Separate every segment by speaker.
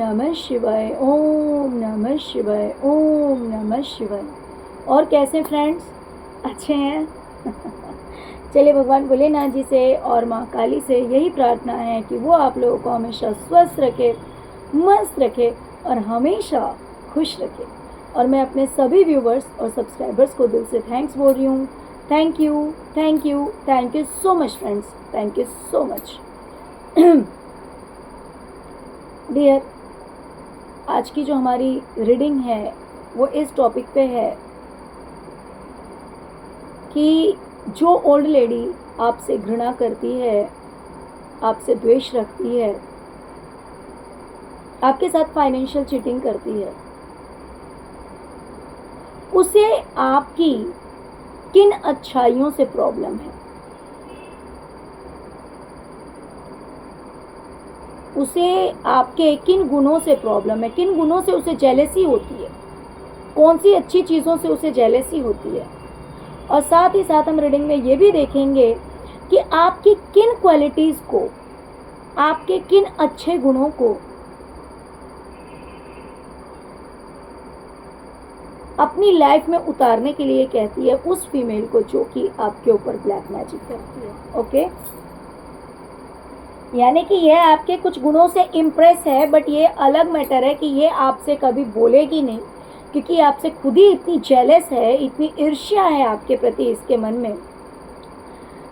Speaker 1: नमः शिवाय, ओम नमः शिवाय, ओम नमः शिवाय। और कैसे फ्रेंड्स, अच्छे हैं? चलिए भगवान भोलेनाथ जी से और माँ काली से यही प्रार्थना है कि वो आप लोगों को हमेशा स्वस्थ रखे, मस्त रखे और हमेशा खुश रखे। और मैं अपने सभी व्यूवर्स और सब्सक्राइबर्स को दिल से थैंक्स बोल रही हूँ। Thank you, thank you, thank you so much friends, thank you so much. Dear, आज की जो हमारी रीडिंग है वो इस टॉपिक पे है कि जो ओल्ड लेडी आपसे घृणा करती है, आपसे द्वेष रखती है, आपके साथ फाइनेंशियल चीटिंग करती है, उसे आपकी किन अच्छाइयों से प्रॉब्लम है, उसे आपके किन गुणों से प्रॉब्लम है, किन गुणों से उसे जेलेसी होती है, कौन सी अच्छी चीज़ों से उसे जेलेसी होती है। और साथ ही साथ हम रीडिंग में ये भी देखेंगे कि आपकी किन क्वालिटीज़ को, आपके किन अच्छे गुणों को अपनी लाइफ में उतारने के लिए कहती है उस फीमेल को जो कि आपके ऊपर ब्लैक मैजिक करती है। ओके, यानी कि यह आपके कुछ गुणों से इम्प्रेस है, बट ये अलग मैटर है कि ये आपसे कभी बोलेगी नहीं, क्योंकि आपसे खुद ही इतनी जेलस है, इतनी ईर्ष्या है आपके प्रति इसके मन में,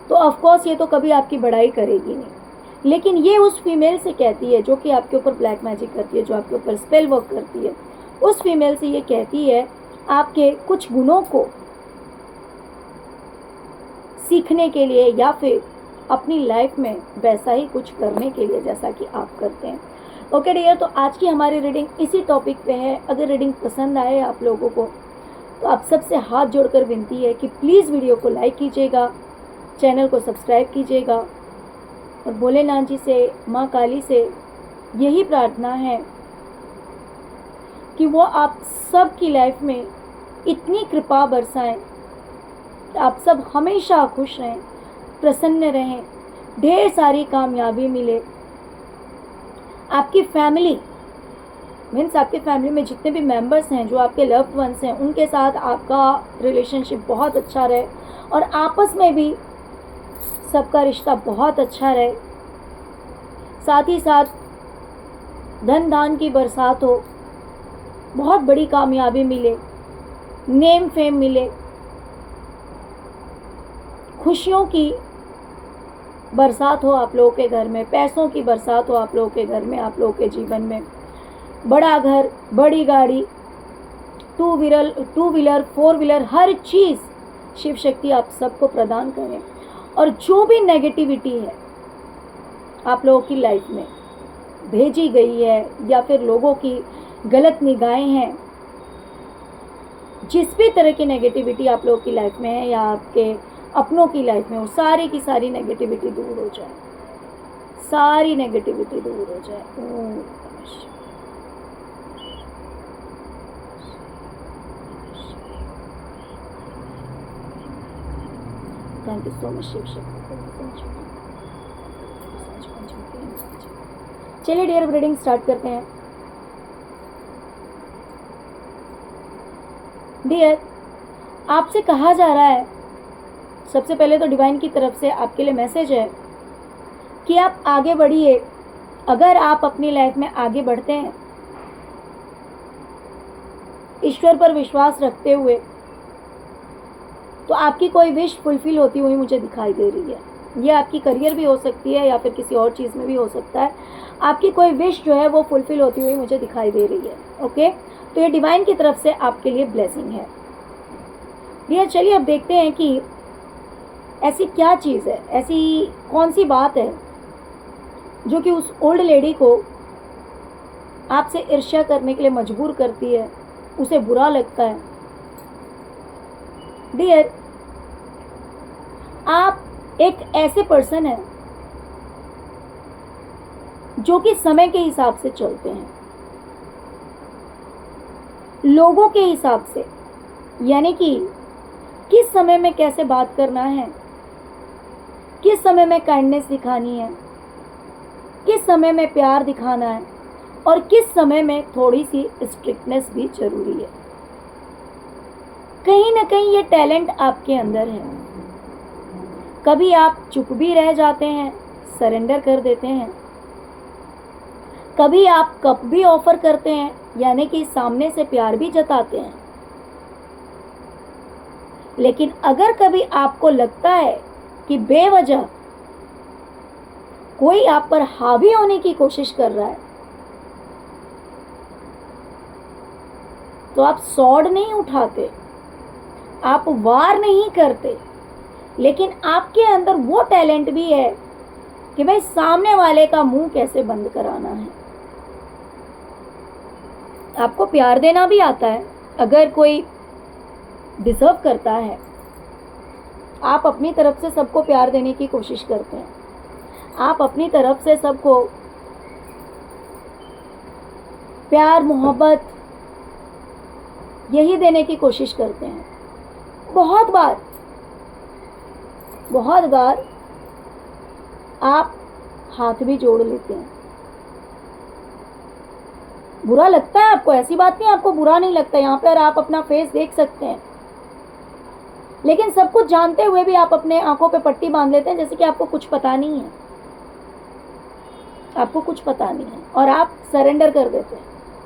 Speaker 1: तो ऑफकोर्स ये तो कभी आपकी बड़ाई करेगी नहीं। लेकिन ये उस फीमेल से कहती है जो कि आपके ऊपर ब्लैक मैजिक करती है, जो आपके ऊपर स्पेल वर्क करती है, उस फीमेल से ये कहती है आपके कुछ गुणों को सीखने के लिए या फिर अपनी लाइफ में वैसा ही कुछ करने के लिए जैसा कि आप करते हैं। ओके डियर, तो आज की हमारी रीडिंग इसी टॉपिक पे है। अगर रीडिंग पसंद आए आप लोगों को तो आप सबसे हाथ जोड़कर विनती है कि प्लीज़ वीडियो को लाइक कीजिएगा, चैनल को सब्सक्राइब कीजिएगा और भोलेनाथ जी से, माँ काली से यही प्रार्थना है कि वो आप सब की लाइफ में इतनी कृपा बरसाएं कि आप सब हमेशा खुश रहें, प्रसन्न रहें, ढेर सारी कामयाबी मिले। आपकी फैमिली मीन्स आपके फैमिली में जितने भी मेंबर्स हैं, जो आपके लव्ड वंस हैं, उनके साथ आपका रिलेशनशिप बहुत अच्छा रहे और आपस में भी सबका रिश्ता बहुत अच्छा रहे। साथ ही साथ धन दान की बरसात हो, बहुत बड़ी कामयाबी मिले, नेम फेम मिले, खुशियों की बरसात हो आप लोगों के घर में, पैसों की बरसात हो आप लोगों के घर में, आप लोगों के जीवन में, बड़ा घर, बड़ी गाड़ी, टू व्हीलर, फोर व्हीलर, हर चीज़ शिव शक्ति आप सबको प्रदान करें। और जो भी नेगेटिविटी है आप लोगों की लाइफ में भेजी गई है या फिर लोगों की गलत निगाहें हैं, जिस भी तरह की नेगेटिविटी आप लोगों की लाइफ में है या आपके अपनों की लाइफ में, वो सारी की सारी नेगेटिविटी दूर हो जाए, सारी नेगेटिविटी दूर हो जाए। Om thank you so much Shiv Shakti. चलिए डियर, रीडिंग स्टार्ट करते हैं। डियर, आपसे कहा जा रहा है, सबसे पहले तो डिवाइन की तरफ से आपके लिए मैसेज है कि आप आगे बढ़िए। अगर आप अपनी लाइफ में आगे बढ़ते हैं ईश्वर पर विश्वास रखते हुए, तो आपकी कोई विश फुलफिल होती हुई मुझे दिखाई दे रही है। ये आपकी करियर भी हो सकती है या फिर किसी और चीज़ में भी हो सकता है। आपकी कोई विश जो है वो फुलफिल होती हुई मुझे दिखाई दे रही है। ओके, तो ये डिवाइन की तरफ से आपके लिए ब्लेसिंग है। भैया चलिए अब देखते हैं कि ऐसी क्या चीज़ है, ऐसी कौन सी बात है जो कि उस ओल्ड लेडी को आपसे ईर्ष्या करने के लिए मजबूर करती है, उसे बुरा लगता है। डियर, आप एक ऐसे पर्सन हैं जो कि समय के हिसाब से चलते हैं, लोगों के हिसाब से, यानी कि किस समय में कैसे बात करना है, किस समय में काइंडनेस दिखानी है, किस समय में प्यार दिखाना है और किस समय में थोड़ी सी स्ट्रिक्टनेस भी जरूरी है। कहीं ना कहीं ये टैलेंट आपके अंदर है। कभी आप चुप भी रह जाते हैं, सरेंडर कर देते हैं। कभी आप कप भी ऑफर करते हैं, यानी कि सामने से प्यार भी जताते हैं। लेकिन अगर कभी आपको लगता है कि बेवजह कोई आप पर हावी होने की कोशिश कर रहा है, तो आप सॉर्ड नहीं उठाते, आप वार नहीं करते, लेकिन आपके अंदर वो टैलेंट भी है कि भाई सामने वाले का मुंह कैसे बंद कराना है। आपको प्यार देना भी आता है। अगर कोई डिजर्व करता है, आप अपनी तरफ से सबको प्यार देने की कोशिश करते हैं। आप अपनी तरफ से सबको प्यार मोहब्बत यही देने की कोशिश करते हैं। बहुत बार आप हाथ भी जोड़ लेते हैं। बुरा लगता है आपको, ऐसी बात नहीं, आपको बुरा नहीं लगता। यहाँ पर आप अपना फेस देख सकते हैं, लेकिन सब कुछ जानते हुए भी आप अपने आंखों पे पट्टी बांध लेते हैं, जैसे कि आपको कुछ पता नहीं है। आपको कुछ पता नहीं है और आप सरेंडर कर देते हैं,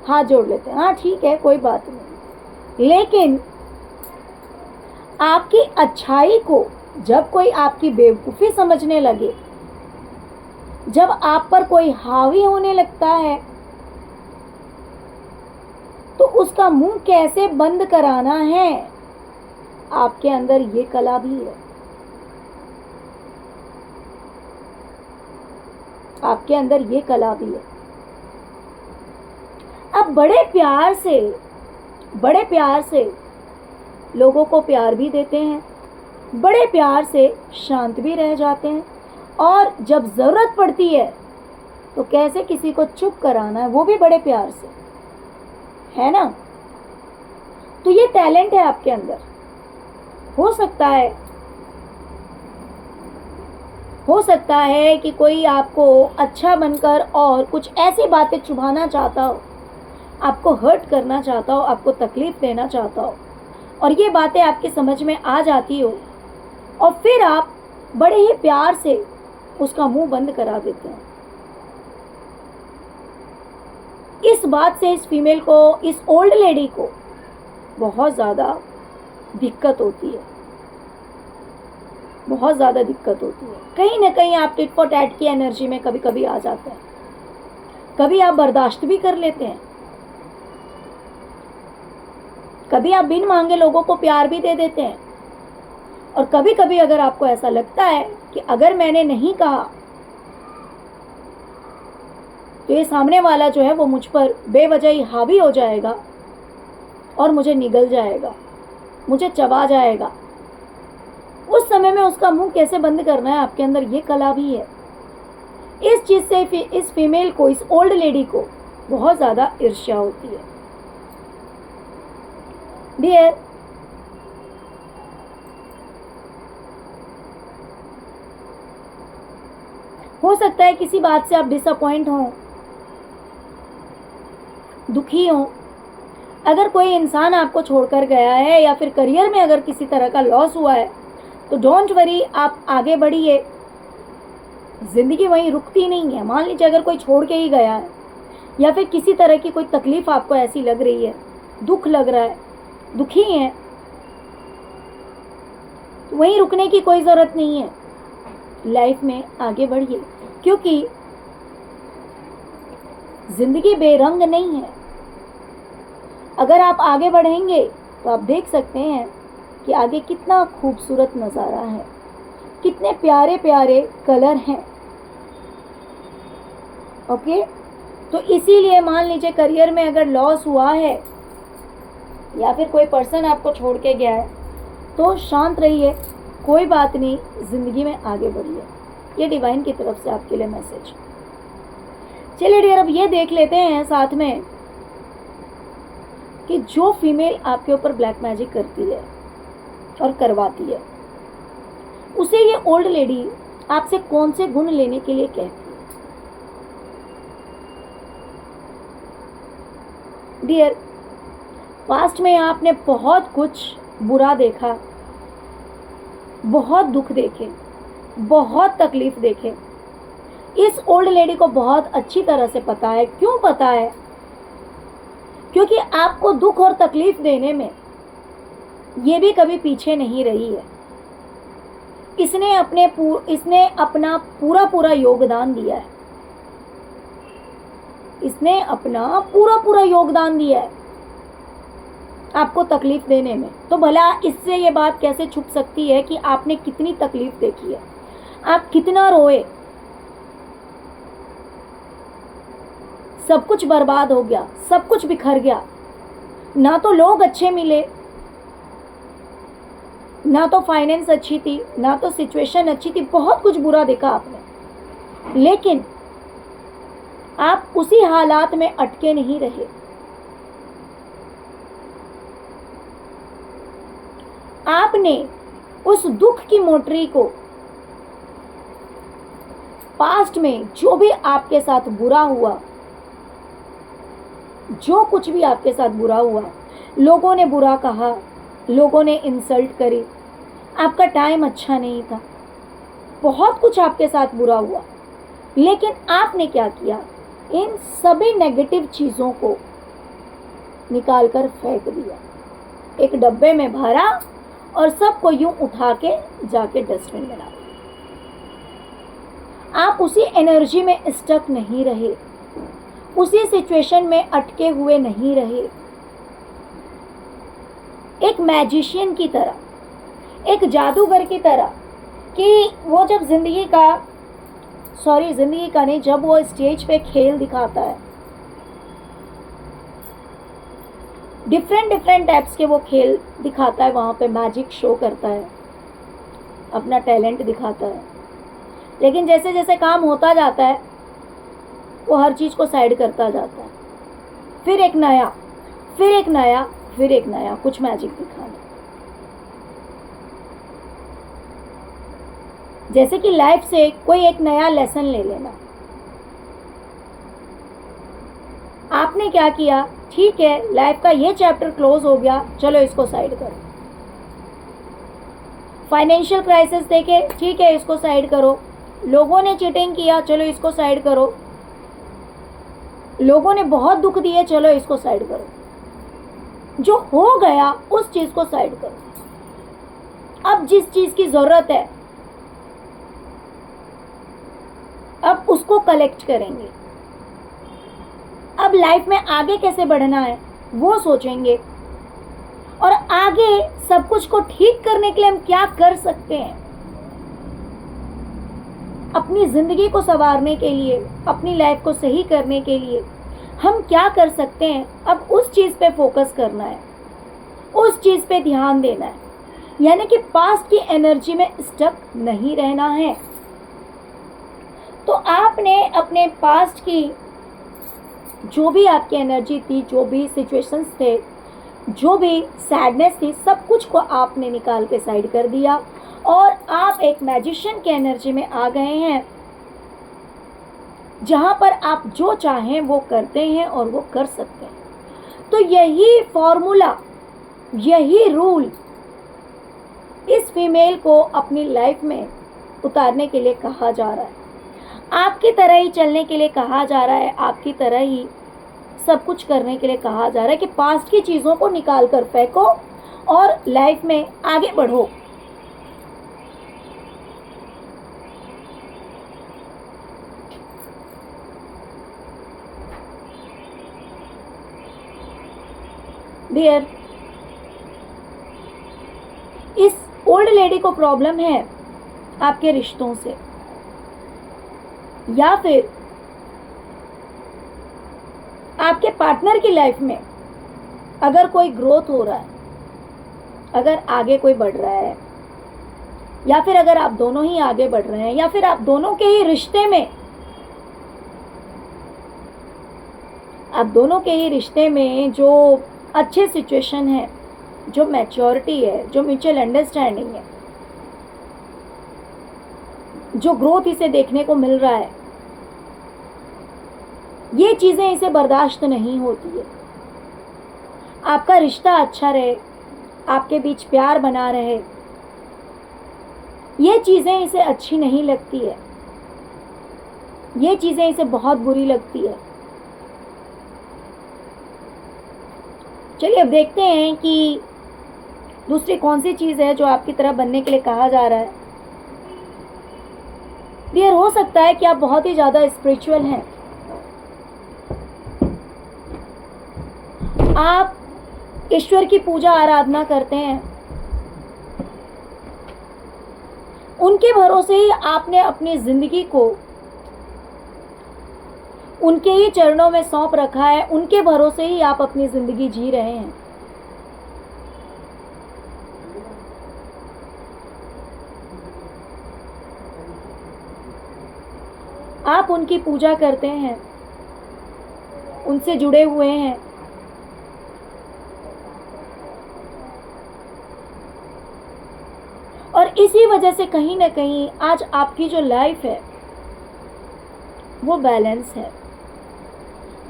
Speaker 1: हाथ जोड़ लेते हैं। हाँ ठीक है, कोई बात नहीं। लेकिन आपकी अच्छाई को जब कोई आपकी बेवकूफ़ी समझने लगे, जब आप पर कोई हावी होने लगता है, तो उसका मुंह कैसे बंद कराना है, आपके अंदर ये कला भी है। आपके अंदर ये कला भी है। आप बड़े प्यार से लोगों को प्यार भी देते हैं, बड़े प्यार से शांत भी रह जाते हैं, और जब जरूरत पड़ती है तो कैसे किसी को चुप कराना है, वो भी बड़े प्यार से, है ना। तो ये टैलेंट है आपके अंदर। हो सकता है कि कोई आपको अच्छा बनकर और कुछ ऐसी बातें चुभाना चाहता हो, आपको हर्ट करना चाहता हो, आपको तकलीफ देना चाहता हो, और ये बातें आपकी समझ में आ जाती हो, और फिर आप बड़े ही प्यार से उसका मुंह बंद करा देते हैं। इस बात से इस फीमेल को, इस ओल्ड लेडी को बहुत ज़्यादा दिक्कत होती है, बहुत ज़्यादा दिक्कत होती है। कहीं ना कहीं आप टिट फॉर टैट की एनर्जी में कभी कभी आ जाते हैं। कभी आप बर्दाश्त भी कर लेते हैं, कभी आप बिन मांगे लोगों को प्यार भी दे देते हैं, और कभी कभी अगर आपको ऐसा लगता है कि अगर मैंने नहीं कहा तो ये सामने वाला जो है वो मुझ पर बेवजह ही हावी हो जाएगा और मुझे निगल जाएगा, मुझे चबा जाएगा। उस समय में उसका मुंह कैसे बंद करना है, आपके अंदर ये कला भी है। इस चीज से इस फीमेल को, इस ओल्ड लेडी को बहुत ज्यादा ईर्ष्या होती है। डियर, हो सकता है किसी बात से आप डिसअपॉइंट हो, दुखी हो। अगर कोई इंसान आपको छोड़कर गया है, या फिर करियर में अगर किसी तरह का लॉस हुआ है, तो डोंट वरी, आप आगे बढ़िए। जिंदगी वहीं रुकती नहीं है। मान लीजिए अगर कोई छोड़ के ही गया है, या फिर किसी तरह की कोई तकलीफ आपको ऐसी लग रही है, दुख लग रहा है, दुखी है, तो वहीं रुकने की कोई ज़रूरत नहीं है। लाइफ में आगे बढ़िए, क्योंकि जिंदगी बेरंग नहीं है। अगर आप आगे बढ़ेंगे तो आप देख सकते हैं कि आगे कितना खूबसूरत नज़ारा है, कितने प्यारे प्यारे कलर हैं। ओके, तो इसीलिए मान लीजिए करियर में अगर लॉस हुआ है, या फिर कोई पर्सन आपको छोड़ के गया है, तो शांत रहिए, कोई बात नहीं, ज़िंदगी में आगे बढ़िए। ये डिवाइन की तरफ से आपके लिए मैसेज। चलिए डियर, अब ये देख लेते हैं साथ में कि जो फीमेल आपके ऊपर ब्लैक मैजिक करती है और करवाती है, उसे ये ओल्ड लेडी आपसे कौन से गुण लेने के लिए कहती है। डियर, पास्ट में आपने बहुत कुछ बुरा देखा, बहुत दुख देखे, बहुत तकलीफ देखे। इस ओल्ड लेडी को बहुत अच्छी तरह से पता है। क्यों पता है? क्योंकि आपको दुख और तकलीफ देने में ये भी कभी पीछे नहीं रही है। इसने अपना पूरा योगदान दिया है। इसने अपना पूरा योगदान दिया है आपको तकलीफ देने में। तो भला इससे ये बात कैसे छुप सकती है कि आपने कितनी तकलीफ देखी है, आप कितना रोए। सब कुछ बर्बाद हो गया, सब कुछ बिखर गया। ना तो लोग अच्छे मिले, ना तो फाइनेंस अच्छी थी, ना तो सिचुएशन अच्छी थी। बहुत कुछ बुरा देखा आपने, लेकिन आप उसी हालात में अटके नहीं रहे। आपने उस दुख की मोटरी को, पास्ट में जो भी आपके साथ बुरा हुआ, जो कुछ भी आपके साथ बुरा हुआ, लोगों ने बुरा कहा, लोगों ने इंसल्ट करी, आपका टाइम अच्छा नहीं था, बहुत कुछ आपके साथ बुरा हुआ, लेकिन आपने क्या किया? इन सभी नेगेटिव चीज़ों को निकाल कर फेंक दिया, एक डब्बे में भरा और सबको यूं उठा के जाके डस्टबिन में डाला। आप उसी एनर्जी में स्टक नहीं रहे, उसी सिचुएशन में अटके हुए नहीं रहे। एक मैजिशियन की तरह, एक जादूगर की तरह, कि वो जब जिंदगी का नहीं, जब वो स्टेज पे खेल दिखाता है, डिफरेंट टाइप्स के वो खेल दिखाता है, वहाँ पे मैजिक शो करता है, अपना टैलेंट दिखाता है। लेकिन जैसे जैसे काम होता जाता है वो हर चीज़ को साइड करता जाता है। फिर एक नया, फिर एक नया, फिर एक नया कुछ मैजिक दिखाना। जैसे कि लाइफ से कोई एक नया लेसन ले लेना। आपने क्या किया? ठीक है, लाइफ का ये चैप्टर क्लोज हो गया, चलो इसको साइड करो। फाइनेंशियल क्राइसिस देखे, ठीक है इसको साइड करो। लोगों ने चीटिंग किया, चलो इसको साइड करो। लोगों ने बहुत दुख दिए, चलो इसको साइड करो। जो हो गया उस चीज को साइड करो। अब जिस चीज की जरूरत है अब उसको कलेक्ट करेंगे। अब लाइफ में आगे कैसे बढ़ना है वो सोचेंगे, और आगे सब कुछ को ठीक करने के लिए हम क्या कर सकते हैं, अपनी जिंदगी को संवारने के लिए, अपनी लाइफ को सही करने के लिए हम क्या कर सकते हैं। अब उस चीज पे फोकस करना है, उस चीज पे ध्यान देना है। यानी कि पास्ट की एनर्जी में स्टक नहीं रहना है। तो आपने अपने पास्ट की जो भी आपकी एनर्जी थी, जो भी सिचुएशंस थे, जो भी सैडनेस थी, सब कुछ को आपने निकाल के साइड कर दिया और आप एक मैजिशियन की एनर्जी में आ गए हैं, जहां पर आप जो चाहें वो करते हैं और वो कर सकते हैं। तो यही फॉर्मूला, यही रूल इस फीमेल को अपनी लाइफ में उतारने के लिए कहा जा रहा है, आपकी तरह ही चलने के लिए कहा जा रहा है, आपकी तरह ही सब कुछ करने के लिए कहा जा रहा है कि पास्ट की चीज़ों को निकाल कर फेंको और लाइफ में आगे बढ़ो। डियर, इस ओल्ड लेडी को प्रॉब्लम है आपके रिश्तों से, या फिर आपके पार्टनर की लाइफ में अगर कोई ग्रोथ हो रहा है, अगर आगे कोई बढ़ रहा है, या फिर अगर आप दोनों ही आगे बढ़ रहे हैं, या फिर आप दोनों के ही रिश्ते में, आप दोनों के ही रिश्ते में जो अच्छे सिचुएशन है, जो मैच्योरिटी है, जो म्यूचुअल अंडरस्टैंडिंग है, जो ग्रोथ इसे देखने को मिल रहा है, ये चीज़ें इसे बर्दाश्त नहीं होती है। आपका रिश्ता अच्छा रहे, आपके बीच प्यार बना रहे, ये चीज़ें इसे अच्छी नहीं लगती है, ये चीज़ें इसे बहुत बुरी लगती है। चलिए अब देखते हैं कि दूसरी कौन सी चीज़ है जो आपकी तरह बनने के लिए कहा जा रहा है। डियर, हो सकता है कि आप बहुत ही ज़्यादा स्पिरिचुअल हैं, आप ईश्वर की पूजा आराधना करते हैं, उनके भरोसे ही आपने अपनी जिंदगी को उनके ही चरणों में सौंप रखा है, उनके भरोसे ही आप अपनी जिंदगी जी रहे हैं। आप उनकी पूजा करते हैं, उनसे जुड़े हुए हैं, और इसी वजह से कहीं ना कहीं आज आपकी जो लाइफ है वो बैलेंस है।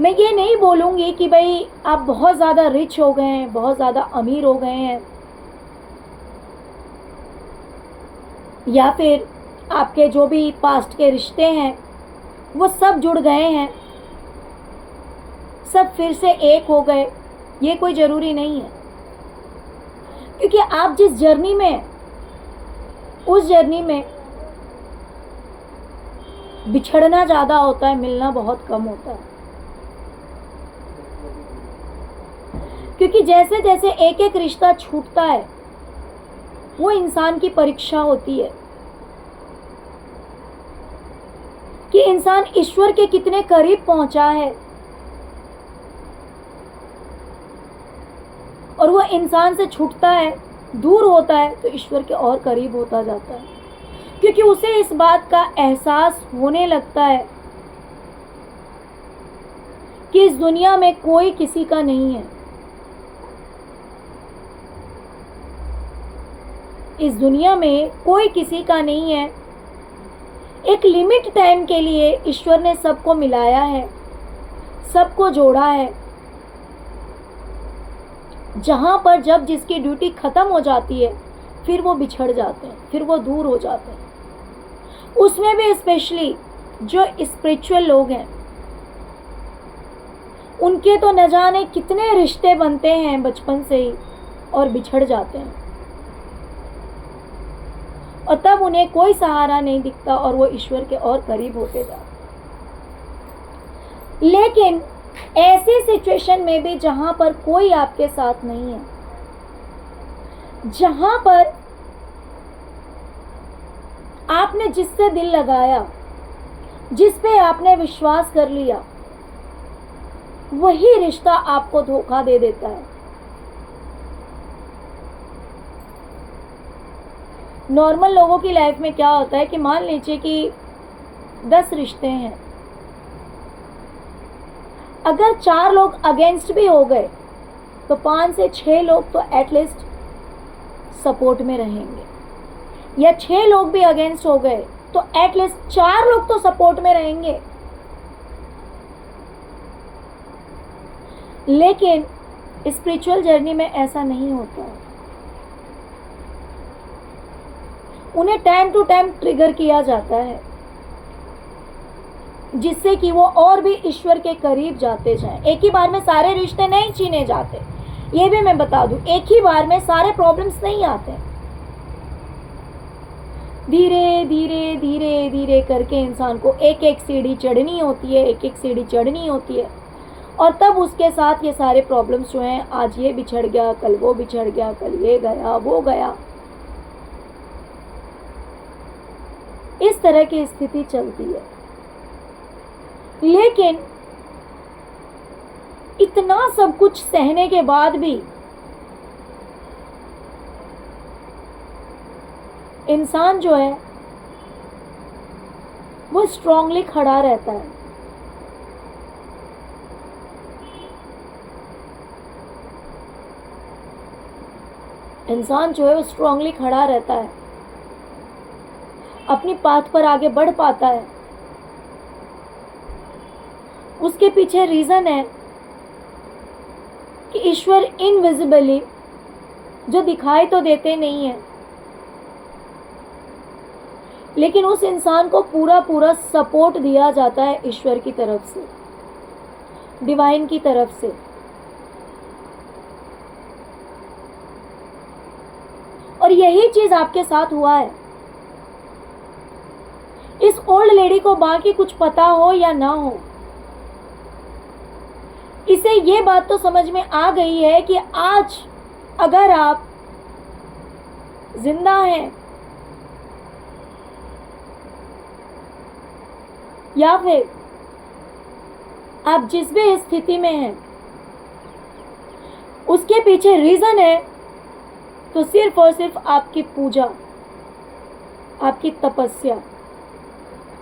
Speaker 1: मैं ये नहीं बोलूँगी कि भाई आप बहुत ज़्यादा रिच हो गए हैं, बहुत ज़्यादा अमीर हो गए हैं, या फिर आपके जो भी पास्ट के रिश्ते हैं वो सब जुड़ गए हैं, सब फिर से एक हो गए, ये कोई ज़रूरी नहीं है। क्योंकि आप जिस जर्नी में, उस जर्नी में बिछड़ना ज़्यादा होता है, मिलना बहुत कम होता है। क्योंकि जैसे जैसे एक एक रिश्ता छूटता है वो इंसान की परीक्षा होती है कि इंसान ईश्वर के कितने करीब पहुंचा है, और वो इंसान से छूटता है, दूर होता है, तो ईश्वर के और करीब होता जाता है। क्योंकि उसे इस बात का एहसास होने लगता है कि इस दुनिया में कोई किसी का नहीं है, इस दुनिया में कोई किसी का नहीं है। एक लिमिट टाइम के लिए ईश्वर ने सबको मिलाया है, सबको जोड़ा है, जहां पर जब जिसकी ड्यूटी खत्म हो जाती है फिर वो बिछड़ जाते हैं, फिर वो दूर हो जाते हैं। उसमें भी स्पेशली जो स्पिरिचुअल लोग हैं, उनके तो न जाने कितने रिश्ते बनते हैं बचपन से ही और बिछड़ जाते हैं, और तब उन्हें कोई सहारा नहीं दिखता और वो ईश्वर के और करीब होते जाते। लेकिन ऐसी सिचुएशन में भी जहां पर कोई आपके साथ नहीं है, जहां पर आपने जिससे दिल लगाया, जिस पे आपने विश्वास कर लिया, वही रिश्ता आपको धोखा दे देता है। नॉर्मल लोगों की लाइफ में क्या होता है कि मान लीजिए कि 10 रिश्ते हैं, अगर 4 लोग अगेंस्ट भी हो गए तो 5 से 6 लोग तो एटलीस्ट सपोर्ट में रहेंगे, या 6 लोग भी अगेंस्ट हो गए तो एटलीस्ट 4 लोग तो सपोर्ट में रहेंगे। लेकिन स्पिरिचुअल जर्नी में ऐसा नहीं होता। उन्हें टाइम टू टाइम ट्रिगर किया जाता है, जिससे कि वो और भी ईश्वर के करीब जाते जाएं। एक ही बार में सारे रिश्ते नहीं छीने जाते, ये भी मैं बता दूं, एक ही बार में सारे प्रॉब्लम्स नहीं आते। धीरे धीरे धीरे धीरे करके इंसान को एक एक सीढ़ी चढ़नी होती है, एक एक सीढ़ी चढ़नी होती है, और तब उसके साथ ये सारे प्रॉब्लम्स जो हैं, आज ये बिछड़ गया, कल वो बिछड़ गया, कल ये गया, वो गया, इस तरह की स्थिति चलती है। लेकिन इतना सब कुछ सहने के बाद भी इंसान जो है वो स्ट्रांगली खड़ा रहता है। इंसान जो है वो स्ट्रांगली खड़ा रहता है, अपनी पाथ पर आगे बढ़ पाता है। उसके पीछे रीजन है कि ईश्वर इनविजिबली, जो दिखाई तो देते नहीं है, लेकिन उस इंसान को पूरा पूरा सपोर्ट दिया जाता है ईश्वर की तरफ से, डिवाइन की तरफ से। और यही चीज आपके साथ हुआ है। इस ओल्ड लेडी को बाकी कुछ पता हो या ना हो, इसे ये बात तो समझ में आ गई है कि आज अगर आप जिंदा हैं या फिर आप जिस भी स्थिति में हैं, उसके पीछे रीजन है तो सिर्फ और सिर्फ आपकी पूजा, आपकी तपस्या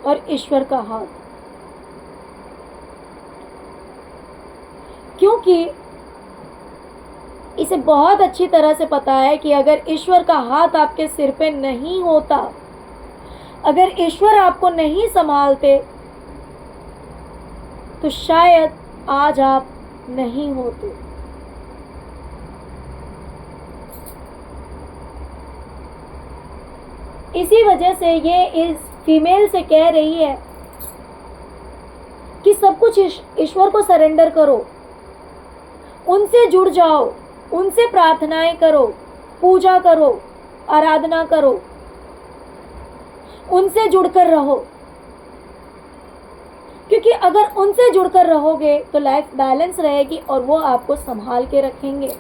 Speaker 1: और ईश्वर का हाथ। क्योंकि इसे बहुत अच्छी तरह से पता है कि अगर ईश्वर का हाथ आपके सिर पे नहीं होता, अगर ईश्वर आपको नहीं संभालते, तो शायद आज आप नहीं होते। इसी वजह से ये इस फीमेल से कह रही है कि सब कुछ ईश्वर को सरेंडर करो, उनसे जुड़ जाओ, उनसे प्रार्थनाएं करो, पूजा करो, आराधना करो, उनसे जुड़कर रहो। क्योंकि अगर उनसे जुड़कर रहोगे तो लाइफ बैलेंस रहेगी और वो आपको संभाल के रखेंगे,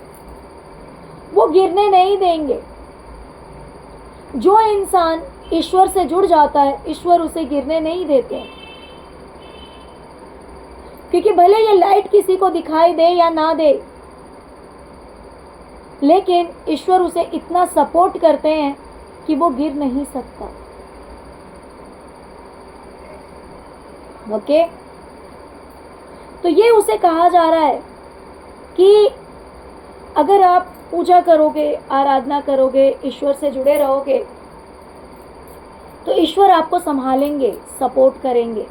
Speaker 1: वो गिरने नहीं देंगे। जो इंसान ईश्वर से जुड़ जाता है, ईश्वर उसे गिरने नहीं देते हैं। क्योंकि भले ये लाइट किसी को दिखाई दे या ना दे, लेकिन ईश्वर उसे इतना सपोर्ट करते हैं कि वो गिर नहीं सकता। ओके, तो ये उसे कहा जा रहा है कि अगर आप पूजा करोगे, आराधना करोगे, ईश्वर से जुड़े रहोगे, तो ईश्वर आपको संभालेंगे, सपोर्ट करेंगे।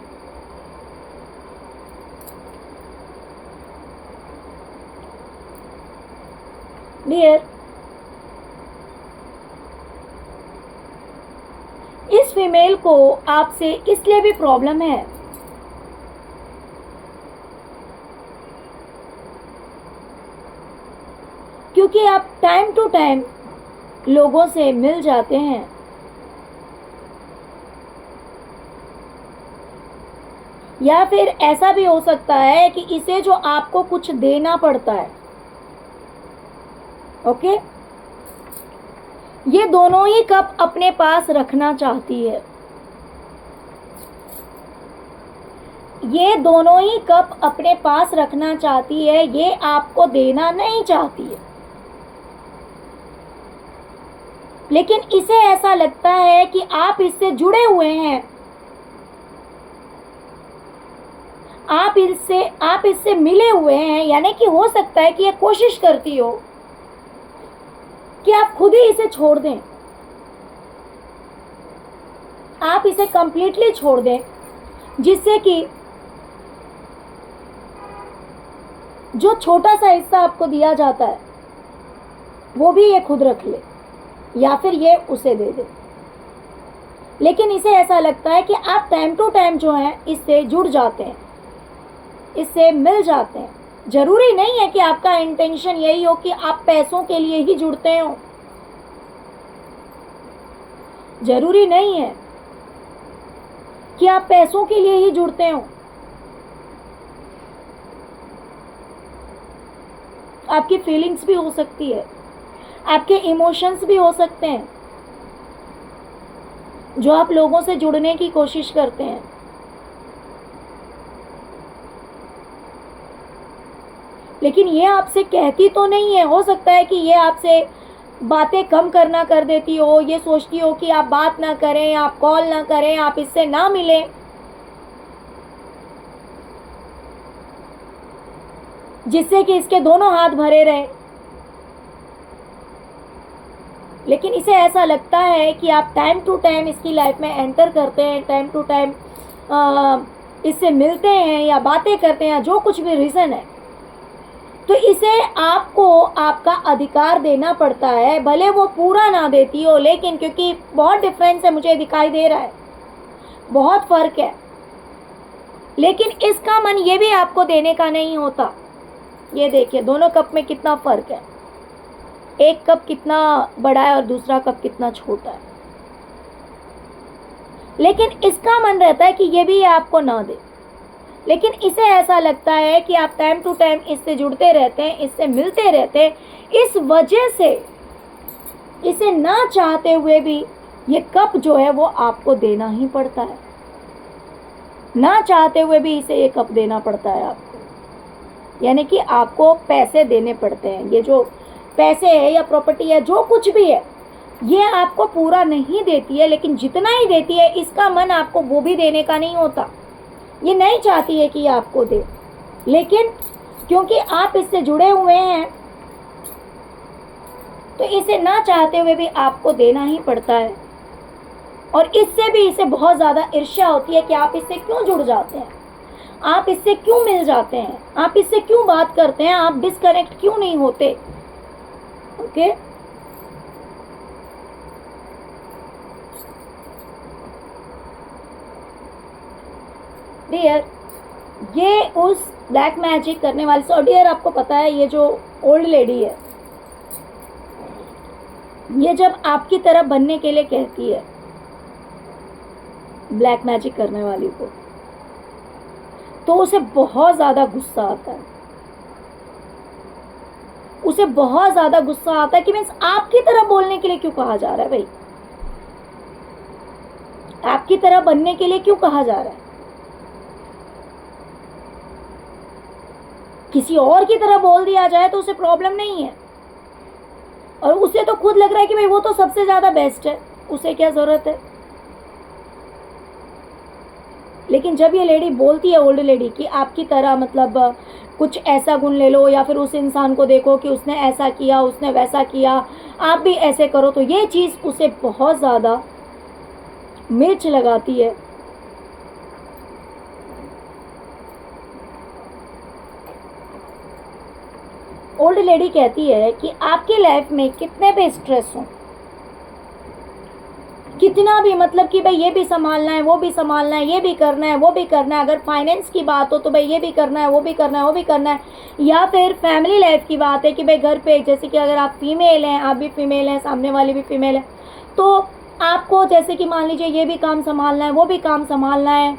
Speaker 1: डियर, इस फीमेल को आपसे इसलिए भी प्रॉब्लम है क्योंकि आप टाइम टू टाइम लोगों से मिल जाते हैं, या फिर ऐसा भी हो सकता है कि इसे जो आपको कुछ देना पड़ता है। ओके, ये दोनों ही कप अपने पास रखना चाहती है, ये दोनों ही कप अपने पास रखना चाहती है, ये आपको देना नहीं चाहती है। लेकिन इसे ऐसा लगता है कि आप इससे जुड़े हुए हैं, आप इससे मिले हुए हैं, यानी कि हो सकता है कि ये कोशिश करती हो कि आप खुद ही इसे छोड़ दें, आप इसे कंप्लीटली छोड़ दें, जिससे कि जो छोटा सा हिस्सा आपको दिया जाता है वो भी ये खुद रख ले या फिर ये उसे दे दे। लेकिन इसे ऐसा लगता है कि आप टाइम टू टाइम जो है इससे जुड़ जाते हैं, इससे मिल जाते हैं। जरूरी नहीं है कि आपका इंटेंशन यही हो कि आप पैसों के लिए ही जुड़ते हो, जरूरी नहीं है कि आप पैसों के लिए ही जुड़ते हो। आपकी फीलिंग्स भी हो सकती है, आपके इमोशंस भी हो सकते हैं जो आप लोगों से जुड़ने की कोशिश करते हैं। लेकिन ये आपसे कहती तो नहीं है, हो सकता है कि ये आपसे बातें कम करना कर देती हो, ये सोचती हो कि आप बात ना करें, आप कॉल ना करें, आप इससे ना मिलें, जिससे कि इसके दोनों हाथ भरे रहे। लेकिन इसे ऐसा लगता है कि आप टाइम टू टाइम इसकी लाइफ में एंटर करते हैं, टाइम टू टाइम इससे मिलते हैं या बातें करते हैं, जो कुछ भी रीज़न है, तो इसे आपको आपका अधिकार देना पड़ता है, भले वो पूरा ना देती हो, लेकिन क्योंकि बहुत डिफरेंस है, मुझे दिखाई दे रहा है, बहुत फर्क है, लेकिन इसका मन ये भी आपको देने का नहीं होता। ये देखिए दोनों कप में कितना फर्क है, एक कप कितना बड़ा है और दूसरा कप कितना छोटा है, लेकिन इसका मन रहता है कि ये भी आपको ना दे, लेकिन इसे ऐसा लगता है कि आप टाइम टू टाइम इससे जुड़ते रहते हैं, इससे मिलते रहते हैं, इस वजह से इसे ना चाहते हुए भी ये कप जो है वो आपको देना ही पड़ता है, ना चाहते हुए भी इसे ये कप देना पड़ता है आपको, यानी कि आपको पैसे देने पड़ते हैं। ये जो पैसे है या प्रॉपर्टी है, जो कुछ भी है, ये आपको पूरा नहीं देती है, लेकिन जितना ही देती है इसका मन आपको वो भी देने का नहीं होता। ये नहीं चाहती है कि ये आपको दे, लेकिन क्योंकि आप इससे जुड़े हुए हैं तो इसे ना चाहते हुए भी आपको देना ही पड़ता है। और इससे भी इसे बहुत ज़्यादा ईर्ष्या होती है कि आप इससे क्यों जुड़ जाते हैं, आप इससे क्यों मिल जाते हैं, आप इससे क्यों बात करते हैं, आप डिस्कनेक्ट क्यों नहीं होते। ओके, डियर, ये उस ब्लैक मैजिक करने वाले से, और डियर आपको पता है ये जो ओल्ड लेडी है, ये जब आपकी तरह बनने के लिए कहती है ब्लैक मैजिक करने वाली को, तो उसे बहुत ज़्यादा गुस्सा आता है, उसे बहुत ज़्यादा गुस्सा आता है कि मीन्स आपकी तरह बोलने के लिए क्यों कहा जा रहा है भाई, आपकी तरह बनने के लिए क्यों कहा जा रहा है, किसी और की तरह बोल दिया जाए तो उसे प्रॉब्लम नहीं है, और उसे तो खुद लग रहा है कि भाई वो तो सबसे ज़्यादा बेस्ट है, उसे क्या ज़रूरत है। लेकिन जब ये लेडी बोलती है, ओल्ड लेडी, कि आपकी तरह मतलब कुछ ऐसा गुण ले लो, या फिर उस इंसान को देखो कि उसने ऐसा किया, उसने वैसा किया, आप भी ऐसे करो, तो ये चीज़ उसे बहुत ज़्यादा मिर्च लगाती है। ओल्ड लेडी कहती है कि आपकी लाइफ में कितने भी स्ट्रेस हो, कितना भी मतलब कि भाई ये भी संभालना है, वो भी संभालना है, ये भी करना है, वो भी करना है, अगर फाइनेंस की बात हो तो भाई ये भी करना है, वो भी करना है, वो भी करना है, या फिर फैमिली लाइफ की बात है कि भाई घर पे, जैसे कि अगर आप फीमेल हैं, आप भी फीमेल हैं, सामने वाली भी फीमेल है, तो आपको जैसे कि मान लीजिए ये भी काम संभालना है, वो भी काम संभालना है,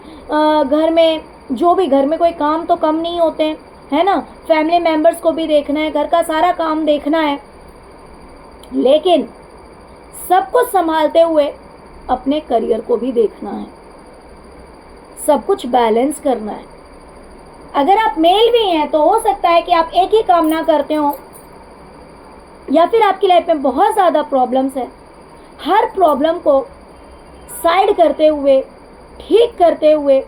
Speaker 1: घर में जो भी, घर में कोई काम तो कम नहीं होते हैं, है ना, फैमिली मेम्बर्स को भी देखना है, घर का सारा काम देखना है, लेकिन सब कुछ संभालते हुए अपने करियर को भी देखना है, सब कुछ बैलेंस करना है। अगर आप मेल भी हैं तो हो सकता है कि आप एक ही काम ना करते हो, या फिर आपकी लाइफ में बहुत ज़्यादा प्रॉब्लम्स है, हर प्रॉब्लम को साइड करते हुए, ठीक करते हुए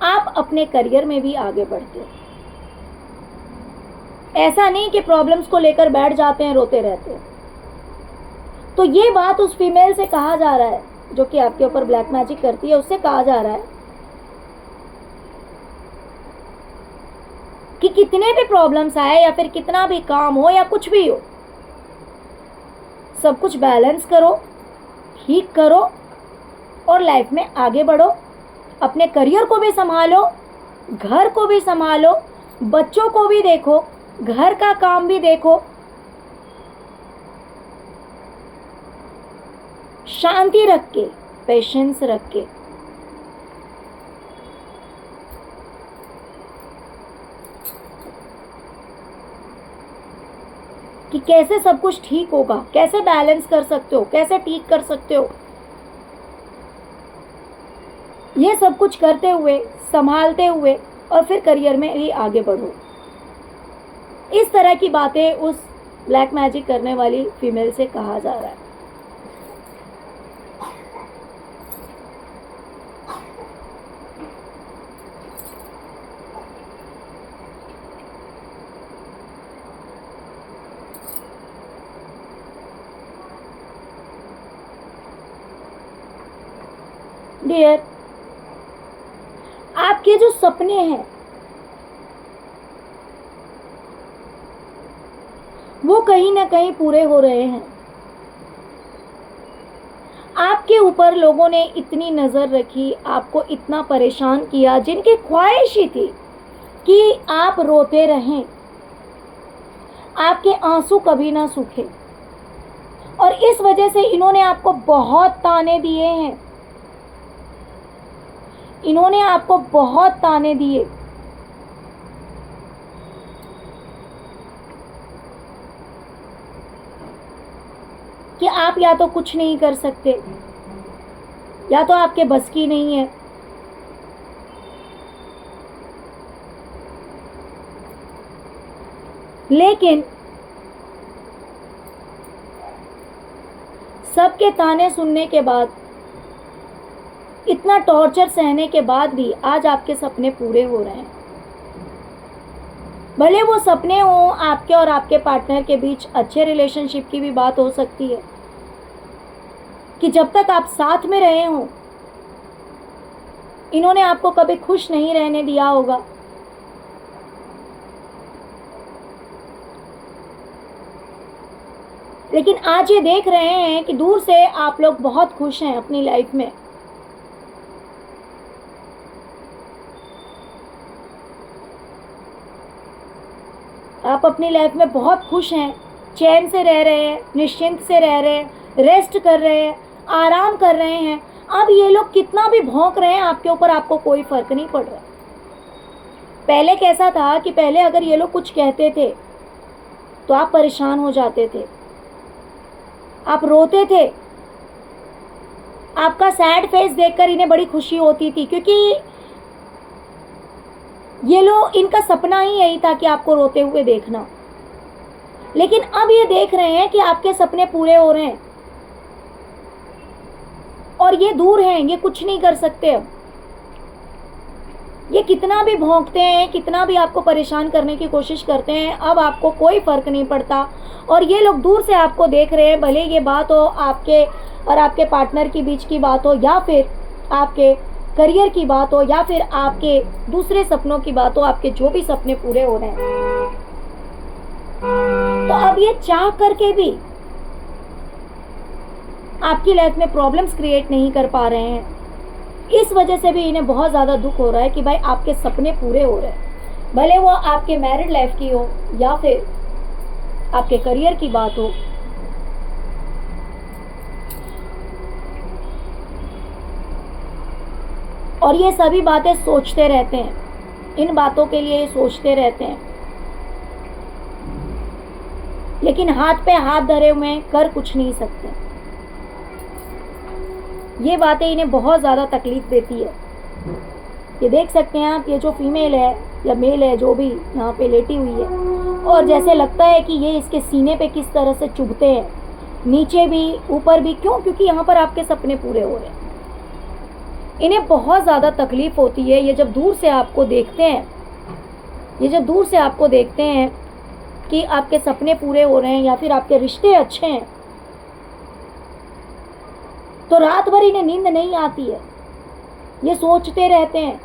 Speaker 1: आप अपने करियर में भी आगे बढ़ते हो। ऐसा नहीं कि प्रॉब्लम्स को लेकर बैठ जाते हैं, रोते रहते हैं। तो ये बात उस फीमेल से कहा जा रहा है जो कि आपके ऊपर ब्लैक मैजिक करती है, उससे कहा जा रहा है कि कितने भी प्रॉब्लम्स आए, या फिर कितना भी काम हो, या कुछ भी हो, सब कुछ बैलेंस करो, ठीक करो, और लाइफ में आगे बढ़ो, अपने करियर को भी संभालो, घर को भी संभालो, बच्चों को भी देखो, घर का काम भी देखो, शांति रख के, पेशेंस रख के। कि कैसे सब कुछ ठीक होगा, कैसे बैलेंस कर सकते हो, कैसे ठीक कर सकते हो, ये सब कुछ करते हुए, संभालते हुए, और फिर करियर में ही आगे बढ़ो। इस तरह की बातें उस ब्लैक मैजिक करने वाली फीमेल से कहा जा रहा है। डियर, आपके जो सपने हैं, वो कहीं ना कहीं पूरे हो रहे हैं। आपके ऊपर लोगों ने इतनी नज़र रखी, आपको इतना परेशान किया, जिनकी ख्वाहिश ही थी कि आप रोते रहें, आपके आंसू कभी ना सूखे, और इस वजह से इन्होंने आपको बहुत ताने दिए हैं, इन्होंने आपको बहुत ताने दिए। कि आप या तो कुछ नहीं कर सकते, या तो आपके बस की नहीं है। लेकिन सबके ताने सुनने के बाद, इतना टॉर्चर सहने के बाद भी आज आपके सपने पूरे हो रहे हैं। भले वो सपने हो आपके और आपके पार्टनर के बीच अच्छे रिलेशनशिप की भी बात हो सकती है, कि जब तक आप साथ में रहे हो इन्होंने आपको कभी खुश नहीं रहने दिया होगा। लेकिन आज ये देख रहे हैं कि दूर से आप लोग बहुत खुश हैं अपनी लाइफ में। आप अपनी लाइफ में बहुत खुश हैं, चैन से रह रहे हैं, निश्चिंत से रह रहे हैं, रेस्ट कर रहे हैं, आराम कर रहे हैं। अब ये लोग कितना भी भौंक रहे हैं आपके ऊपर, आपको कोई फर्क नहीं पड़ रहा। पहले कैसा था कि पहले अगर ये लोग कुछ कहते थे तो आप परेशान हो जाते थे, आप रोते थे, आपका सैड फेस देखकर इन्हें बड़ी खुशी होती थी, क्योंकि ये लोग, इनका सपना ही यही था कि आपको रोते हुए देखना। लेकिन अब ये देख रहे हैं कि आपके सपने पूरे हो रहे हैं और ये दूर हैं, ये कुछ नहीं कर सकते। अब ये कितना भी भौंकते हैं, कितना भी आपको परेशान करने की कोशिश करते हैं, अब आपको कोई फर्क नहीं पड़ता। और ये लोग दूर से आपको देख रहे हैं, भले ये बात हो आपके और आपके पार्टनर के बीच की बात हो, या फिर आपके करियर की बात हो, या फिर आपके दूसरे सपनों की बात हो, आपके जो भी सपने पूरे हो रहे हैं। तो अब ये चाह करके भी आपकी लाइफ में प्रॉब्लम्स क्रिएट नहीं कर पा रहे हैं। इस वजह से भी इन्हें बहुत ज़्यादा दुख हो रहा है कि भाई आपके सपने पूरे हो रहे हैं, भले वो आपके मैरिड लाइफ की हो या फिर आपके करियर की बात हो। और ये सभी बातें सोचते रहते हैं, इन बातों के लिए सोचते रहते हैं, लेकिन हाथ पे हाथ धरे हुए कर कुछ नहीं सकते। ये बातें इन्हें बहुत ज़्यादा तकलीफ देती है। ये देख सकते हैं आप, ये जो फीमेल है या मेल है, जो भी यहाँ पे लेटी हुई है, और जैसे लगता है कि ये इसके सीने पे किस तरह से चुभते हैं, नीचे भी ऊपर भी। क्यों? क्योंकि यहाँ पर आपके सपने पूरे हो रहे हैं। इन्हें बहुत ज़्यादा तकलीफ होती है। ये जब दूर से आपको देखते हैं, ये जब दूर से आपको देखते हैं कि आपके सपने पूरे हो रहे हैं या फिर आपके रिश्ते अच्छे हैं, तो रात भर इन्हें नींद नहीं आती है, ये सोचते रहते हैं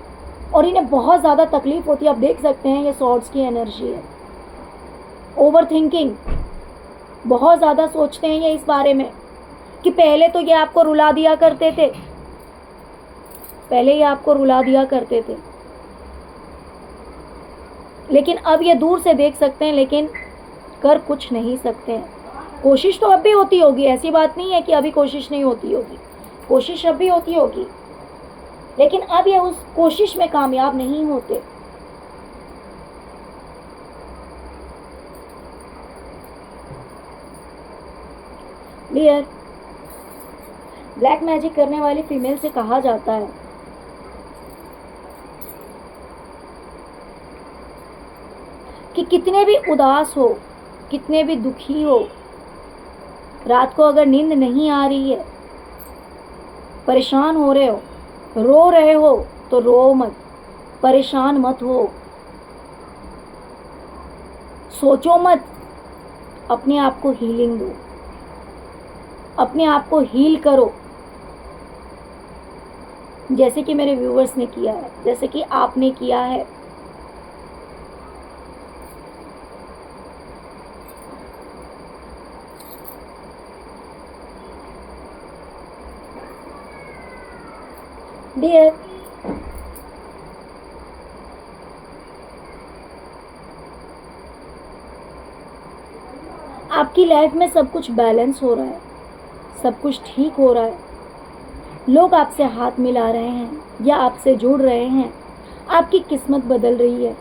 Speaker 1: और इन्हें बहुत ज़्यादा तकलीफ होती है। आप देख सकते हैं ये सॉर्ड्स की एनर्जी है। ओवर थिंकिंग, बहुत ज़्यादा सोचते हैं ये इस बारे में कि पहले तो ये आपको रुला दिया करते थे, पहले ये आपको रुला दिया करते थे, लेकिन अब ये दूर से देख सकते हैं लेकिन कर कुछ नहीं सकते हैं। कोशिश तो अब भी होती होगी, ऐसी बात नहीं है कि अभी कोशिश नहीं होती होगी, कोशिश अब भी होती होगी, लेकिन अब ये उस कोशिश में कामयाब नहीं होते। डियर, ब्लैक मैजिक करने वाली फीमेल से कहा जाता है कि कितने भी उदास हो, कितने भी दुखी हो, रात को अगर नींद नहीं आ रही है, परेशान हो रहे हो, रो रहे हो, तो रो मत, परेशान मत हो, सोचो मत, अपने आप को हीलिंग दो, अपने आप को हील करो, जैसे कि मेरे व्यूवर्स ने किया है, जैसे कि आपने किया है। डियर, आपकी लाइफ में सब कुछ बैलेंस हो रहा है, सब कुछ ठीक हो रहा है, लोग आपसे हाथ मिला रहे हैं या आपसे जुड़ रहे हैं, आपकी किस्मत बदल रही है,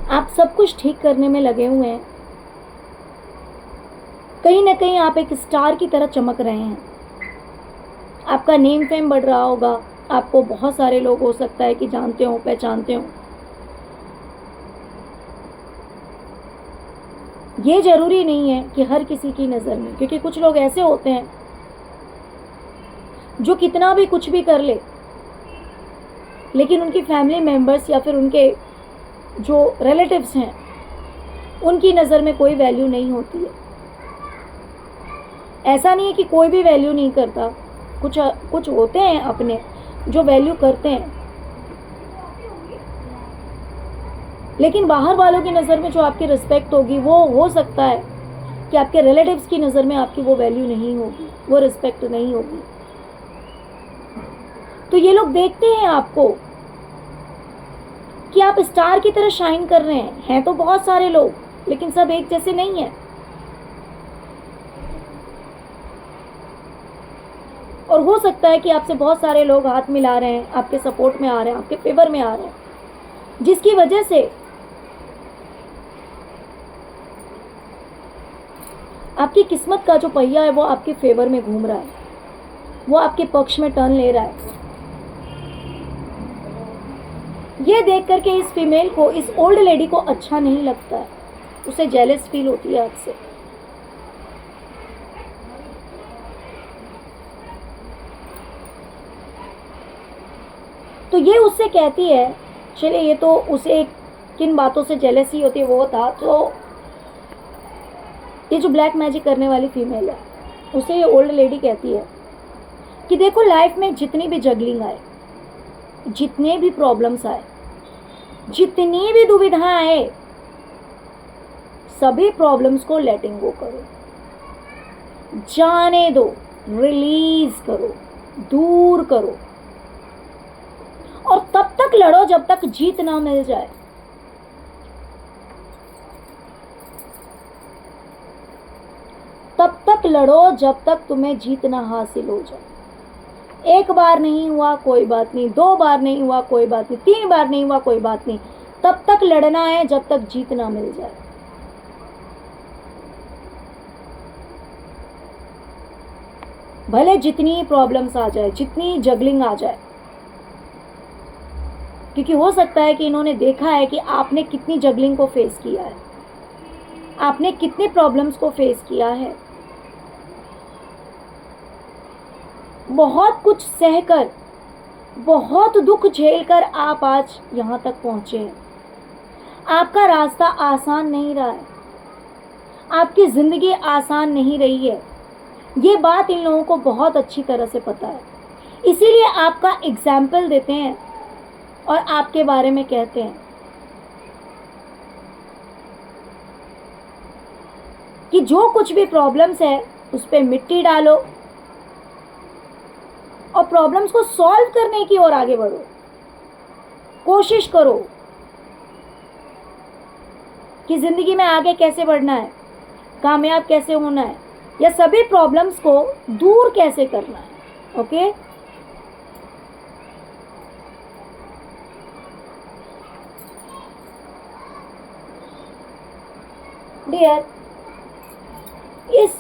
Speaker 1: आप सब कुछ ठीक करने में लगे हुए हैं। कहीं ना कहीं आप एक स्टार की तरह चमक रहे हैं, आपका नेम फेम बढ़ रहा होगा, आपको बहुत सारे लोग हो सकता है कि जानते हो, पहचानते हो। ये जरूरी नहीं है कि हर किसी की नज़र में, क्योंकि कुछ लोग ऐसे होते हैं जो कितना भी कुछ भी कर ले, लेकिन उनकी फैमिली मेंबर्स या फिर उनके जो रिलेटिव्स हैं उनकी नज़र में कोई वैल्यू नहीं होती है। ऐसा नहीं है कि कोई भी वैल्यू नहीं करता, कुछ होते हैं अपने जो वैल्यू करते हैं, लेकिन बाहर वालों की नज़र में जो आपकी रिस्पेक्ट होगी वो हो सकता है कि आपके रिलेटिव्स की नज़र में आपकी वो वैल्यू नहीं होगी, वो रिस्पेक्ट नहीं होगी। तो ये लोग देखते हैं आपको कि आप स्टार की तरह शाइन कर रहे हैं तो बहुत सारे लोग, लेकिन सब एक जैसे नहीं है। और हो सकता है कि आपसे बहुत सारे लोग हाथ मिला रहे हैं, आपके सपोर्ट में आ रहे हैं, आपके फेवर में आ रहे हैं, जिसकी वजह से आपकी किस्मत का जो पहिया है वो आपके फेवर में घूम रहा है, वो आपके पक्ष में टर्न ले रहा है। ये देख करके इस फीमेल को, इस ओल्ड लेडी को अच्छा नहीं लगता है, उसे जेलस फील होती है आपसे। तो ये उससे कहती है, चलिए ये तो उसे किन बातों से जेलसी होती है वो था। तो ये जो ब्लैक मैजिक करने वाली फीमेल है उसे ये ओल्ड लेडी कहती है कि देखो, लाइफ में जितनी भी जगलिंग आए, जितने भी प्रॉब्लम्स आए, जितनी भी दुविधाएं आए, सभी प्रॉब्लम्स को लेटिंग गो करो, जाने दो, रिलीज करो, दूर करो, और तब तक लड़ो जब तक जीत ना मिल जाए। तब तक लड़ो जब तक तुम्हें जीत ना हासिल हो जाए। एक बार नहीं हुआ कोई बात नहीं, 2 बार नहीं हुआ कोई बात नहीं, 3 बार नहीं हुआ कोई बात नहीं, तब तक लड़ना है जब तक जीत ना मिल जाए। भले जितनी प्रॉब्लम्स आ जाए, जितनी जगलिंग आ जाए, क्योंकि हो सकता है कि इन्होंने देखा है कि आपने कितनी जगलिंग को फेस किया है, आपने कितने प्रॉब्लम्स को फेस किया है, बहुत कुछ सहकर, बहुत दुख झेलकर आप आज यहाँ तक पहुँचे हैं। आपका रास्ता आसान नहीं रहा है, आपकी ज़िंदगी आसान नहीं रही है, ये बात इन लोगों को बहुत अच्छी तरह से पता है। इसीलिए आपका एग्जाम्पल देते हैं और आपके बारे में कहते हैं कि जो कुछ भी प्रॉब्लम्स है उस पर मिट्टी डालो और प्रॉब्लम्स को सॉल्व करने की ओर आगे बढ़ो, कोशिश करो कि ज़िंदगी में आगे कैसे बढ़ना है, कामयाब कैसे होना है, या सभी प्रॉब्लम्स को दूर कैसे करना है। ओके, डियर, इस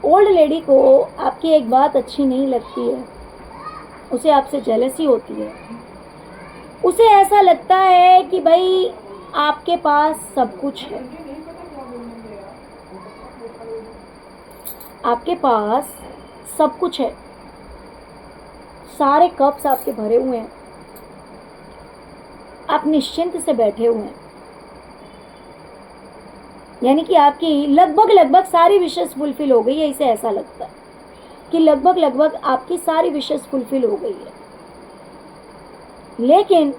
Speaker 1: ओल्ड लेडी को आपकी एक बात अच्छी नहीं लगती है, उसे आपसे जेलसी होती है। उसे ऐसा लगता है कि भाई आपके पास सब कुछ है, आपके पास सब कुछ है, सारे कप्स आपके भरे हुए हैं, आप निश्चिंत से बैठे हुए हैं, यानी कि आपकी लगभग सारी विशेस फुलफिल हो गई है। इसे ऐसा लगता है कि लगभग आपकी सारी विशेस फुलफिल हो गई है, लेकिन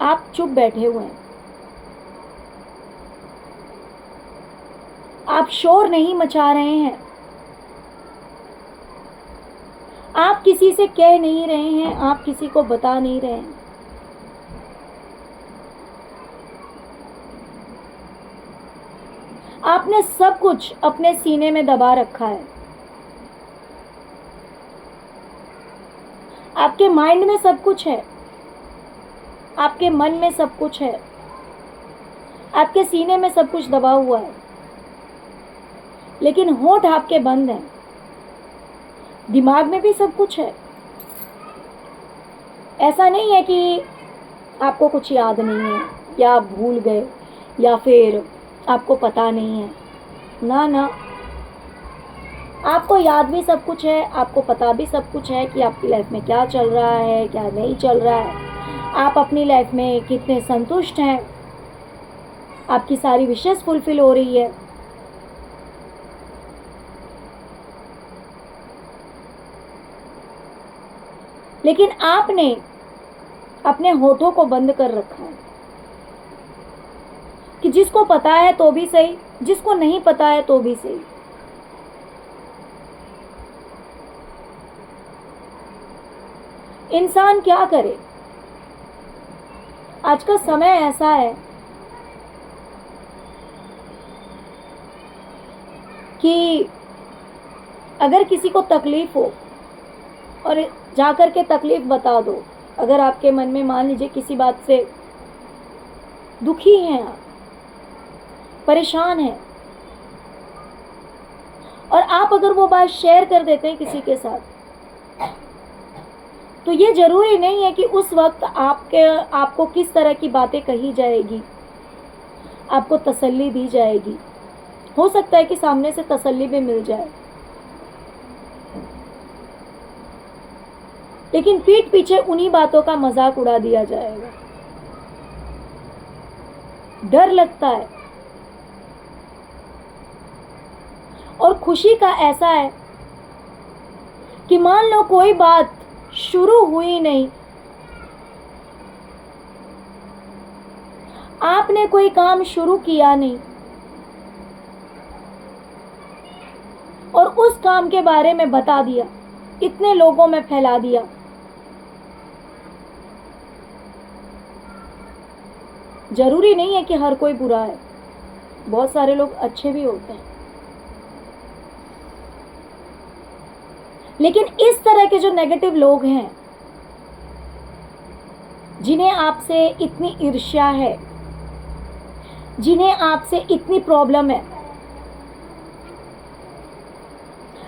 Speaker 1: आप चुप बैठे हुए हैं, आप शोर नहीं मचा रहे हैं, आप किसी से कह नहीं रहे हैं, आप किसी को बता नहीं रहे हैं। आपने सब कुछ अपने सीने में दबा रखा है। आपके माइंड में सब कुछ है, आपके मन में सब कुछ है, आपके सीने में सब कुछ दबा हुआ है, लेकिन होंठ आपके बंद हैं। दिमाग में भी सब कुछ है। ऐसा नहीं है कि आपको कुछ याद नहीं है, या आप भूल गए, या फिर आपको पता नहीं है। ना ना, आपको याद भी सब कुछ है, आपको पता भी सब कुछ है कि आपकी लाइफ में क्या चल रहा है, क्या नहीं चल रहा है, आप अपनी लाइफ में कितने संतुष्ट हैं, आपकी सारी विशेष फुलफिल हो रही है। लेकिन आपने अपने होठों को बंद कर रखा है कि जिसको पता है तो भी सही, जिसको नहीं पता है तो भी सही। इंसान क्या करे? आज का समय ऐसा है कि अगर किसी को तकलीफ हो और जाकर के तकलीफ बता दो, अगर आपके मन में मान लीजिए किसी बात से दुखी हैं, आप परेशान हैं, और आप अगर वो बात शेयर कर देते हैं किसी के साथ, तो ये जरूरी नहीं है कि उस वक्त आपको किस तरह की बातें कही जाएगी, आपको तसल्ली दी जाएगी। हो सकता है कि सामने से तसल्ली भी मिल जाए, लेकिन पीठ पीछे उन्हीं बातों का मजाक उड़ा दिया जाएगा। डर लगता है। और खुशी का ऐसा है कि मान लो कोई बात शुरू हुई नहीं, आपने कोई काम शुरू किया नहीं, और उस काम के बारे में बता दिया, इतने लोगों में फैला दिया, जरूरी नहीं है कि हर कोई बुरा है, बहुत सारे लोग अच्छे भी होते हैं। लेकिन इस तरह के जो नेगेटिव लोग हैं, जिन्हें आपसे इतनी ईर्ष्या है, जिन्हें आपसे इतनी प्रॉब्लम है,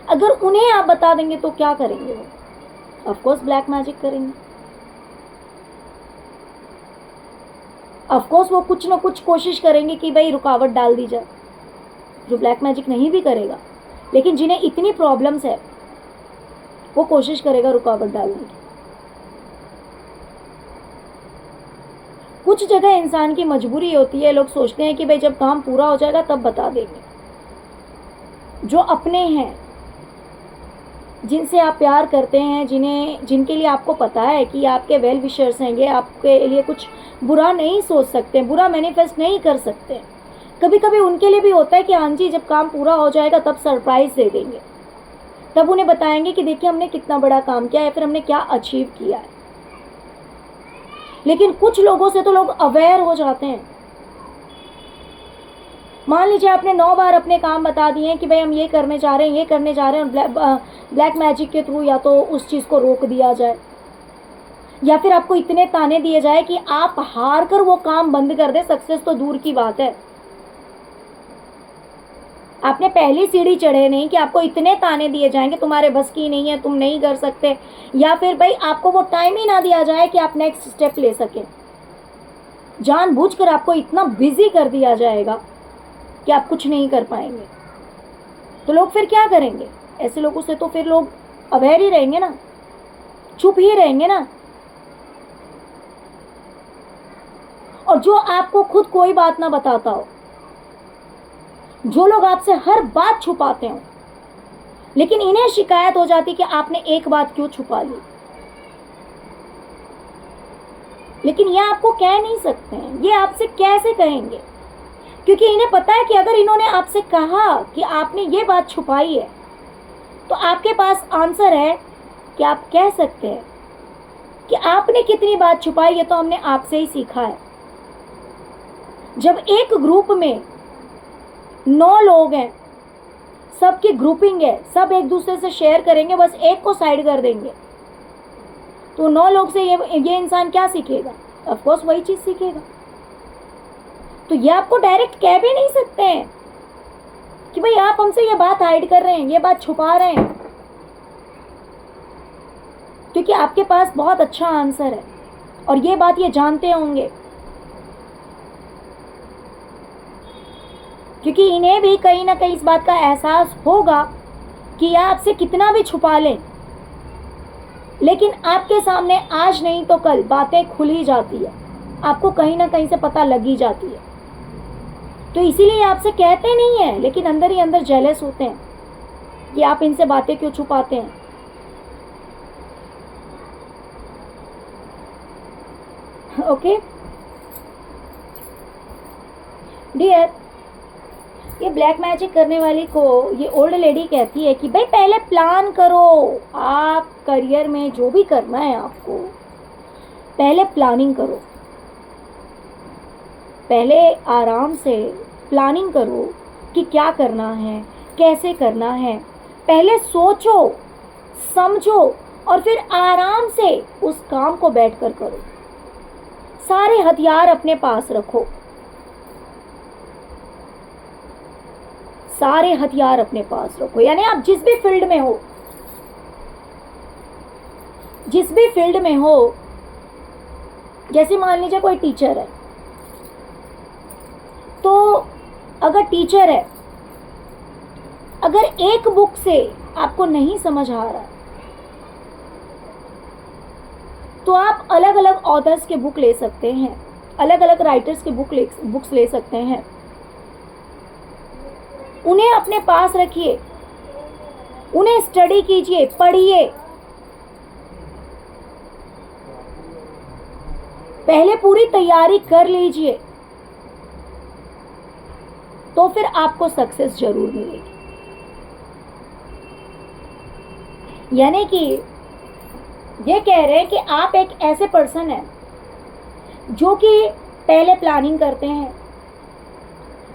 Speaker 1: अगर उन्हें आप बता देंगे तो क्या करेंगे वो? ऑफ कोर्स ब्लैक मैजिक करेंगे। ऑफ कोर्स वो कुछ ना कुछ कोशिश करेंगे कि भाई रुकावट डाल दी जाए। जो ब्लैक मैजिक नहीं भी करेगा, लेकिन जिन्हें इतनी प्रॉब्लम्स है, वो कोशिश करेगा रुकावट डालने की। कुछ जगह इंसान की मजबूरी होती है, लोग सोचते हैं कि भाई जब काम पूरा हो जाएगा तब बता देंगे। जो अपने हैं, जिनसे आप प्यार करते हैं, जिनके लिए आपको पता है कि आपके वेल विशर्स हैं, ये आपके लिए कुछ बुरा नहीं सोच सकते, बुरा मैनिफेस्ट नहीं कर सकते, कभी कभी उनके लिए भी होता है कि हाँ जी जब काम पूरा हो जाएगा तब सरप्राइज दे देंगे, तब उन्हें बताएंगे कि देखिए हमने कितना बड़ा काम किया है, फिर हमने क्या अचीव किया है। लेकिन कुछ लोगों से तो लोग अवेयर हो जाते हैं। मान लीजिए आपने 9 बार अपने काम बता दिए हैं कि भाई हम ये करने जा रहे हैं, ये करने जा रहे हैं, और ब्लैक मैजिक के थ्रू या तो उस चीज़ को रोक दिया जाए, या फिर आपको इतने ताने दिए जाए कि आप हार कर वो काम बंद कर दे। सक्सेस तो दूर की बात है, आपने पहली सीढ़ी चढ़े नहीं कि आपको इतने ताने दिए जाएंगे तुम्हारे बस की नहीं है, तुम नहीं कर सकते, या फिर भाई आपको वो टाइम ही ना दिया जाए कि आप नेक्स्ट स्टेप ले सकें। जानबूझकर आपको इतना बिजी कर दिया जाएगा कि आप कुछ नहीं कर पाएंगे। तो लोग फिर क्या करेंगे? ऐसे लोगों से तो फिर लोग अवेयर ही रहेंगे ना, चुप ही रहेंगे ना। और जो आपको खुद कोई बात ना बताता हो, जो लोग आपसे हर बात छुपाते हो, लेकिन इन्हें शिकायत हो जाती कि आपने एक बात क्यों छुपा ली, लेकिन ये आपको कह नहीं सकते हैं। ये आपसे कैसे कहेंगे? क्योंकि इन्हें पता है कि अगर इन्होंने आपसे कहा कि आपने ये बात छुपाई है, तो आपके पास आंसर है कि आप कह सकते हैं कि आपने कितनी बात छुपाई है, तो हमने आपसे ही सीखा है। जब एक ग्रुप में 9 लोग हैं, सबकी ग्रुपिंग है, सब एक दूसरे से शेयर करेंगे, बस एक को साइड कर देंगे, तो 9 लोग से ये इंसान क्या सीखेगा? ऑफ कोर्स वही चीज सीखेगा। तो ये आपको डायरेक्ट कह भी नहीं सकते हैं कि भाई आप हमसे ये बात हाइड कर रहे हैं, ये बात छुपा रहे हैं, क्योंकि आपके पास बहुत अच्छा आंसर है और ये बात ये जानते होंगे, क्योंकि इन्हें भी कहीं ना कहीं इस बात का एहसास होगा कि यह आपसे कितना भी छुपा लें, लेकिन आपके सामने आज नहीं तो कल बातें खुल ही जाती है, आपको कहीं ना कहीं से पता लग ही जाती है। तो इसीलिए आपसे कहते नहीं हैं, लेकिन अंदर ही अंदर जेलस होते हैं कि आप इनसे बातें क्यों छुपाते हैं। ओके डियर, ये ब्लैक मैजिक करने वाली को ये ओल्ड लेडी कहती है कि भाई पहले प्लान करो, आप करियर में जो भी करना है आपको पहले प्लानिंग करो, पहले आराम से प्लानिंग करो कि क्या करना है, कैसे करना है, पहले सोचो समझो और फिर आराम से उस काम को बैठकर करो। सारे हथियार अपने पास रखो, सारे हथियार अपने पास रखो। यानी आप जिस भी फील्ड में हो, जिस भी फील्ड में हो, जैसे मान लीजिए कोई टीचर है, तो अगर टीचर है, अगर एक बुक से आपको नहीं समझ आ रहा, तो आप अलग अलग ऑथर्स के बुक ले सकते हैं, अलग अलग राइटर्स के बुक्स ले सकते हैं, उन्हें अपने पास रखिए, उन्हें स्टडी कीजिए, पढ़िए, पहले पूरी तैयारी कर लीजिए, तो फिर आपको सक्सेस जरूर मिलेगी। यानी कि ये कह रहे हैं कि आप एक ऐसे पर्सन हैं जो कि पहले प्लानिंग करते हैं,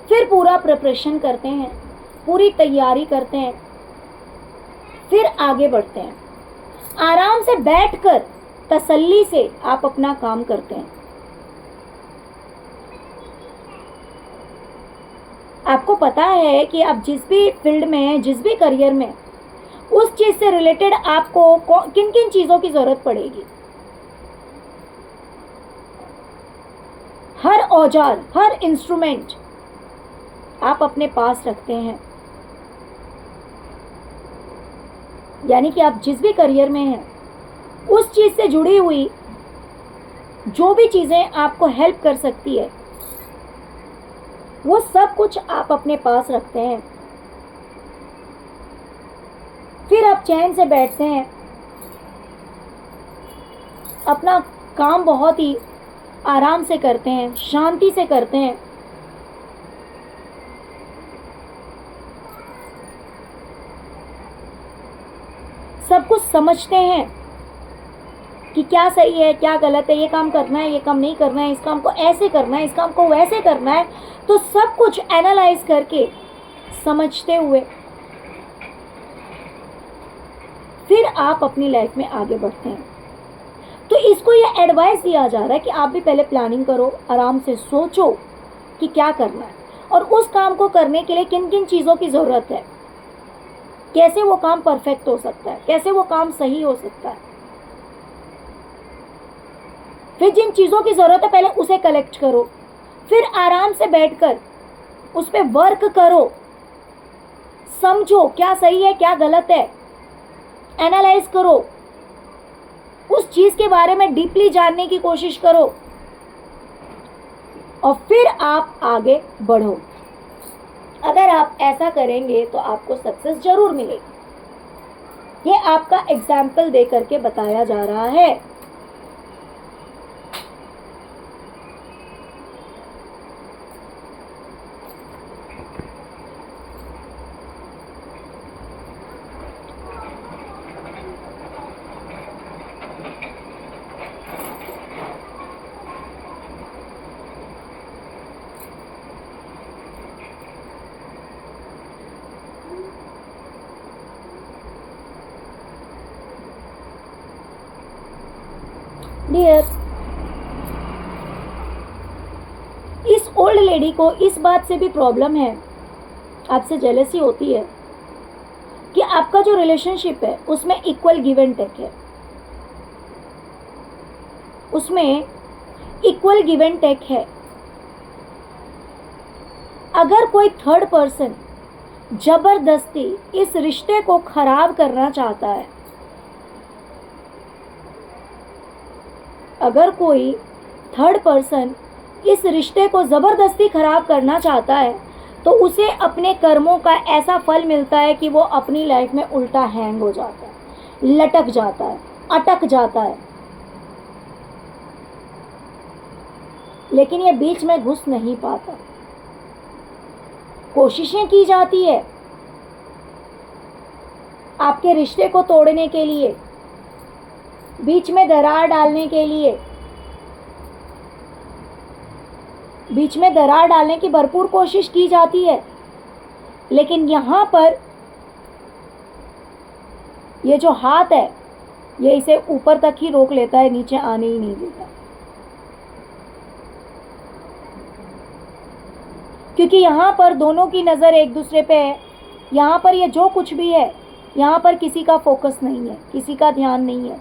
Speaker 1: फिर पूरा प्रिपरेशन करते हैं, पूरी तैयारी करते हैं, फिर आगे बढ़ते हैं, आराम से बैठकर तसल्ली से आप अपना काम करते हैं। आपको पता है कि आप जिस भी फील्ड में, जिस भी करियर में, उस चीज से रिलेटेड आपको किन किन चीजों की जरूरत पड़ेगी। हर औजार, हर इंस्ट्रूमेंट आप अपने पास रखते हैं। यानी कि आप जिस भी करियर में हैं, उस चीज से जुड़ी हुई जो भी चीजें आपको हेल्प कर सकती है, वो सब कुछ आप अपने पास रखते हैं। फिर आप चैन से बैठते हैं, अपना काम बहुत ही आराम से करते हैं, शांति से करते हैं। सब कुछ समझते हैं कि क्या सही है, क्या गलत है, ये काम करना है, ये काम नहीं करना है, इस काम को ऐसे करना है, इस काम को वैसे करना है। तो सब कुछ एनालाइज करके, समझते हुए फिर आप अपनी लाइफ में आगे बढ़ते हैं। तो इसको ये एडवाइस दिया जा रहा है कि आप भी पहले प्लानिंग करो, आराम से सोचो कि क्या करना है और उस काम को करने के लिए किन किन चीज़ों की ज़रूरत है, कैसे वो काम परफेक्ट हो सकता है, कैसे वो काम सही हो सकता है। फिर जिन चीज़ों की ज़रूरत है पहले उसे कलेक्ट करो, फिर आराम से बैठकर उस पर वर्क करो, समझो क्या सही है क्या गलत है, एनालाइज करो, उस चीज़ के बारे में डीपली जानने की कोशिश करो और फिर आप आगे बढ़ो। अगर आप ऐसा करेंगे तो आपको सक्सेस जरूर मिलेगी। ये आपका एग्जाम्पल दे करके बताया जा रहा है। डियर, इस ओल्ड लेडी को इस बात से भी प्रॉब्लम है, आपसे जेलसी होती है कि आपका जो रिलेशनशिप है उसमें इक्वल गिव एंड टेक है, उसमें इक्वल गिव एंड टेक है। अगर कोई थर्ड पर्सन जबरदस्ती इस रिश्ते को खराब करना चाहता है, अगर कोई थर्ड पर्सन इस रिश्ते को जबरदस्ती खराब करना चाहता है, तो उसे अपने कर्मों का ऐसा फल मिलता है कि वो अपनी लाइफ में उल्टा हैंग हो जाता है, लटक जाता है, अटक जाता है। लेकिन ये बीच में घुस नहीं पाता। कोशिशें की जाती है आपके रिश्ते को तोड़ने के लिए, बीच में दरार डालने के लिए, बीच में दरार डालने की भरपूर कोशिश की जाती है। लेकिन यहाँ पर ये जो हाथ है ये इसे ऊपर तक ही रोक लेता है, नीचे आने ही नहीं देता। क्योंकि यहाँ पर दोनों की नज़र एक दूसरे पे है। यहाँ पर ये जो कुछ भी है, यहाँ पर किसी का फोकस नहीं है, किसी का ध्यान नहीं है,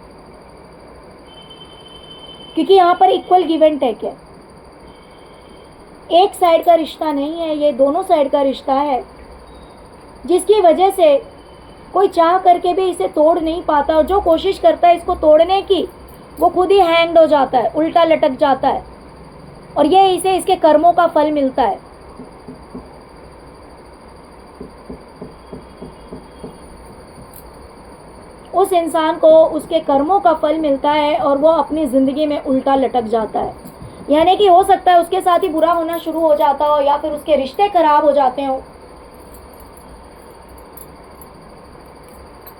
Speaker 1: क्योंकि यहाँ पर इक्वल गिव एंड टेक है। एक साइड का रिश्ता नहीं है, ये दोनों साइड का रिश्ता है, जिसकी वजह से कोई चाह करके भी इसे तोड़ नहीं पाता, और जो कोशिश करता है इसको तोड़ने की वो खुद ही हैंग्ड हो जाता है, उल्टा लटक जाता है, और ये इसे इसके कर्मों का फल मिलता है। उस इंसान को उसके कर्मों का फल मिलता है और वो अपनी ज़िंदगी में उल्टा लटक जाता है। यानी कि हो सकता है उसके साथ ही बुरा होना शुरू हो जाता हो, या फिर उसके रिश्ते खराब हो जाते हो।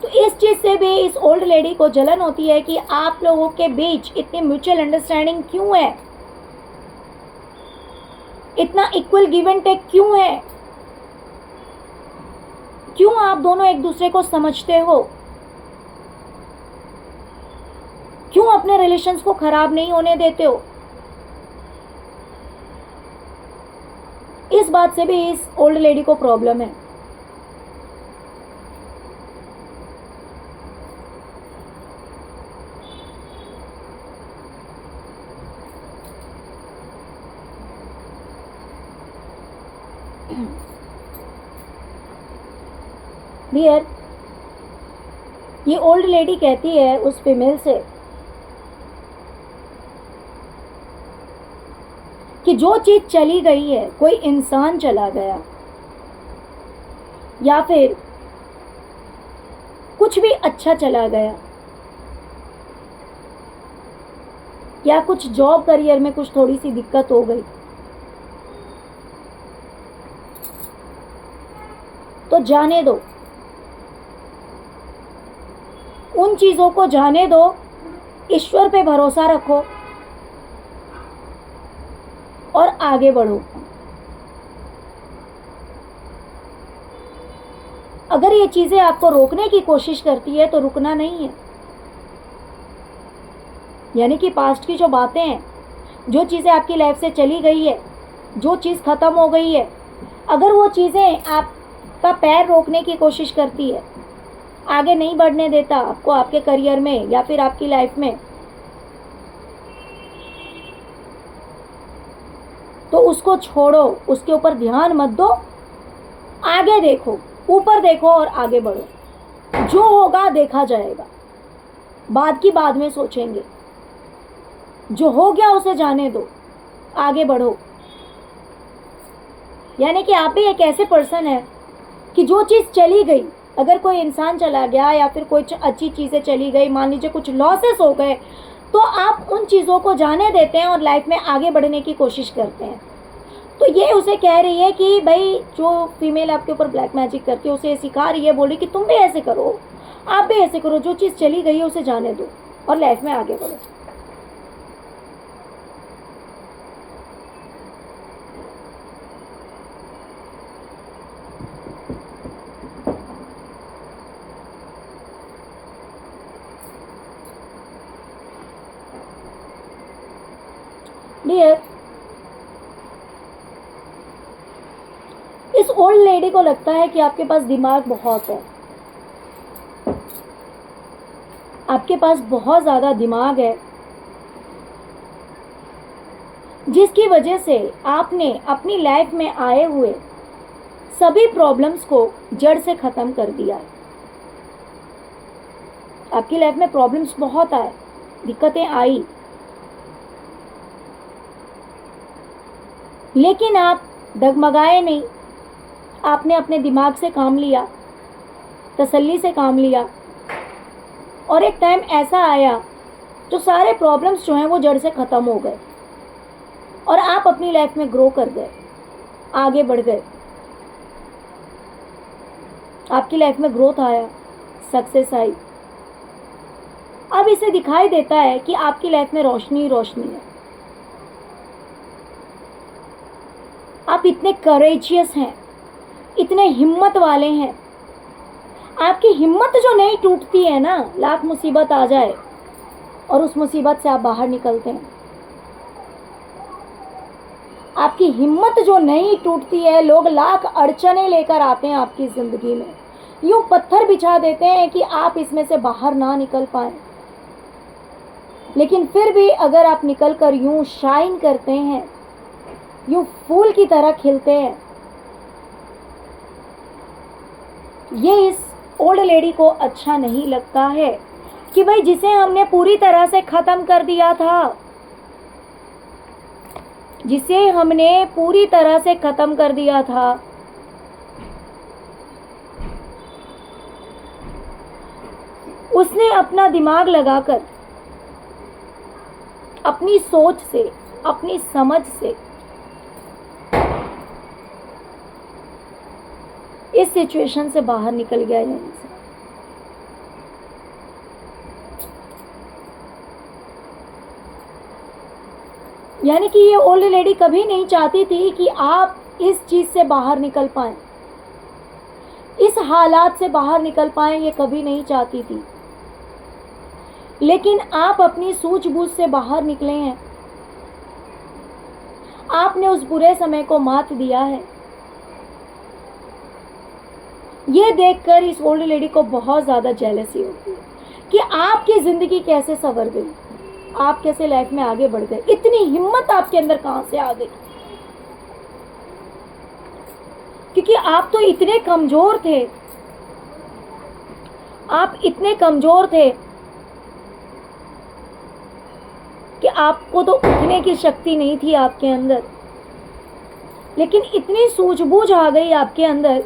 Speaker 1: तो इस चीज़ से भी इस ओल्ड लेडी को जलन होती है कि आप लोगों के बीच इतनी म्यूचुअल अंडरस्टैंडिंग क्यों है, इतना इक्वल गिव एंड टेक क्यों है, क्यों आप दोनों एक दूसरे को समझते हो, क्यों अपने रिलेशंस को खराब नहीं होने देते हो। इस बात से भी इस ओल्ड लेडी को प्रॉब्लम है। डियर, ये ओल्ड लेडी कहती है उस फीमेल से कि जो चीज़ चली गई है, कोई इंसान चला गया या फिर कुछ भी अच्छा चला गया, या कुछ जॉब करियर में कुछ थोड़ी सी दिक्कत हो गई, तो जाने दो, उन चीज़ों को जाने दो, ईश्वर पे भरोसा रखो और आगे बढ़ो। अगर ये चीज़ें आपको रोकने की कोशिश करती है तो रुकना नहीं है। यानी कि पास्ट की जो बातें हैं, जो चीज़ें आपकी लाइफ से चली गई है, जो चीज़ ख़त्म हो गई है, अगर वो चीज़ें आपका पैर रोकने की कोशिश करती है, आगे नहीं बढ़ने देता आपको आपके करियर में या फिर आपकी लाइफ में, तो उसको छोड़ो, उसके ऊपर ध्यान मत दो, आगे देखो, ऊपर देखो और आगे बढ़ो। जो होगा देखा जाएगा, बाद की बाद में सोचेंगे। जो हो गया उसे जाने दो, आगे बढ़ो। यानी कि आप भी एक ऐसे पर्सन है कि जो चीज़ चली गई, अगर कोई इंसान चला गया या फिर कोई अच्छी चीज़ें चली गई, मान लीजिए कुछ लॉसेस हो गए, तो आप उन चीज़ों को जाने देते हैं और लाइफ में आगे बढ़ने की कोशिश करते हैं। तो ये उसे कह रही है कि भाई, जो फीमेल आपके ऊपर ब्लैक मैजिक करती है, उसे ये सिखा रही है, बोली कि तुम भी ऐसे करो, आप भी ऐसे करो, जो चीज़ चली गई है उसे जाने दो और लाइफ में आगे बढ़ो। डियर, इस ओल्ड लेडी को लगता है कि आपके पास दिमाग बहुत है, आपके पास बहुत ज़्यादा दिमाग है, जिसकी वजह से आपने अपनी लाइफ में आए हुए सभी प्रॉब्लम्स को जड़ से ख़त्म कर दिया है। आपकी लाइफ में प्रॉब्लम्स बहुत आए, दिक्कतें आई, लेकिन आप डगमगाए नहीं। आपने अपने दिमाग से काम लिया, तसल्ली से काम लिया, और एक टाइम ऐसा आया जो सारे प्रॉब्लम्स जो हैं वो जड़ से ख़त्म हो गए और आप अपनी लाइफ में ग्रो कर गए, आगे बढ़ गए। आपकी लाइफ में ग्रोथ आया, सक्सेस आई। अब इसे दिखाई देता है कि आपकी लाइफ में रोशनी ही रोशनी है। आप इतने करेजियस हैं, इतने हिम्मत वाले हैं। आपकी हिम्मत जो नहीं टूटती है ना, लाख मुसीबत आ जाए और उस मुसीबत से आप बाहर निकलते हैं। आपकी हिम्मत जो नहीं टूटती है, लोग लाख अड़चने लेकर आते हैं आपकी ज़िंदगी में, यूँ पत्थर बिछा देते हैं कि आप इसमें से बाहर ना निकल पाए, लेकिन फिर भी अगर आप निकल कर यूँ शाइन करते हैं, यूँ फूल की तरह खिलते हैं। ये इस ओल्ड लेडी को अच्छा नहीं लगता है कि भाई जिसे हमने पूरी तरह से ख़त्म कर दिया था, जिसे हमने पूरी तरह से ख़त्म कर दिया था, उसने अपना दिमाग लगाकर, अपनी सोच से, अपनी समझ से इस सिचुएशन से बाहर निकल गया यहीं से। यानी कि ये ओल्ड लेडी कभी नहीं चाहती थी कि आप इस चीज से बाहर निकल पाएं, इस हालात से बाहर निकल पाएं, ये कभी नहीं चाहती थी। लेकिन आप अपनी सूझबूझ से बाहर निकले हैं। आपने उस बुरे समय को मात दिया है। ये देखकर इस ओल्ड लेडी को बहुत ज़्यादा जेलसी होती है कि आपकी ज़िंदगी कैसे संवर गई, आप कैसे लाइफ में आगे बढ़ गए, इतनी हिम्मत आपके अंदर कहाँ से आ गई। क्योंकि आप तो इतने कमज़ोर थे, आप इतने कमज़ोर थे कि आपको तो उठने की शक्ति नहीं थी आपके अंदर, लेकिन इतनी सूझबूझ आ गई आपके अंदर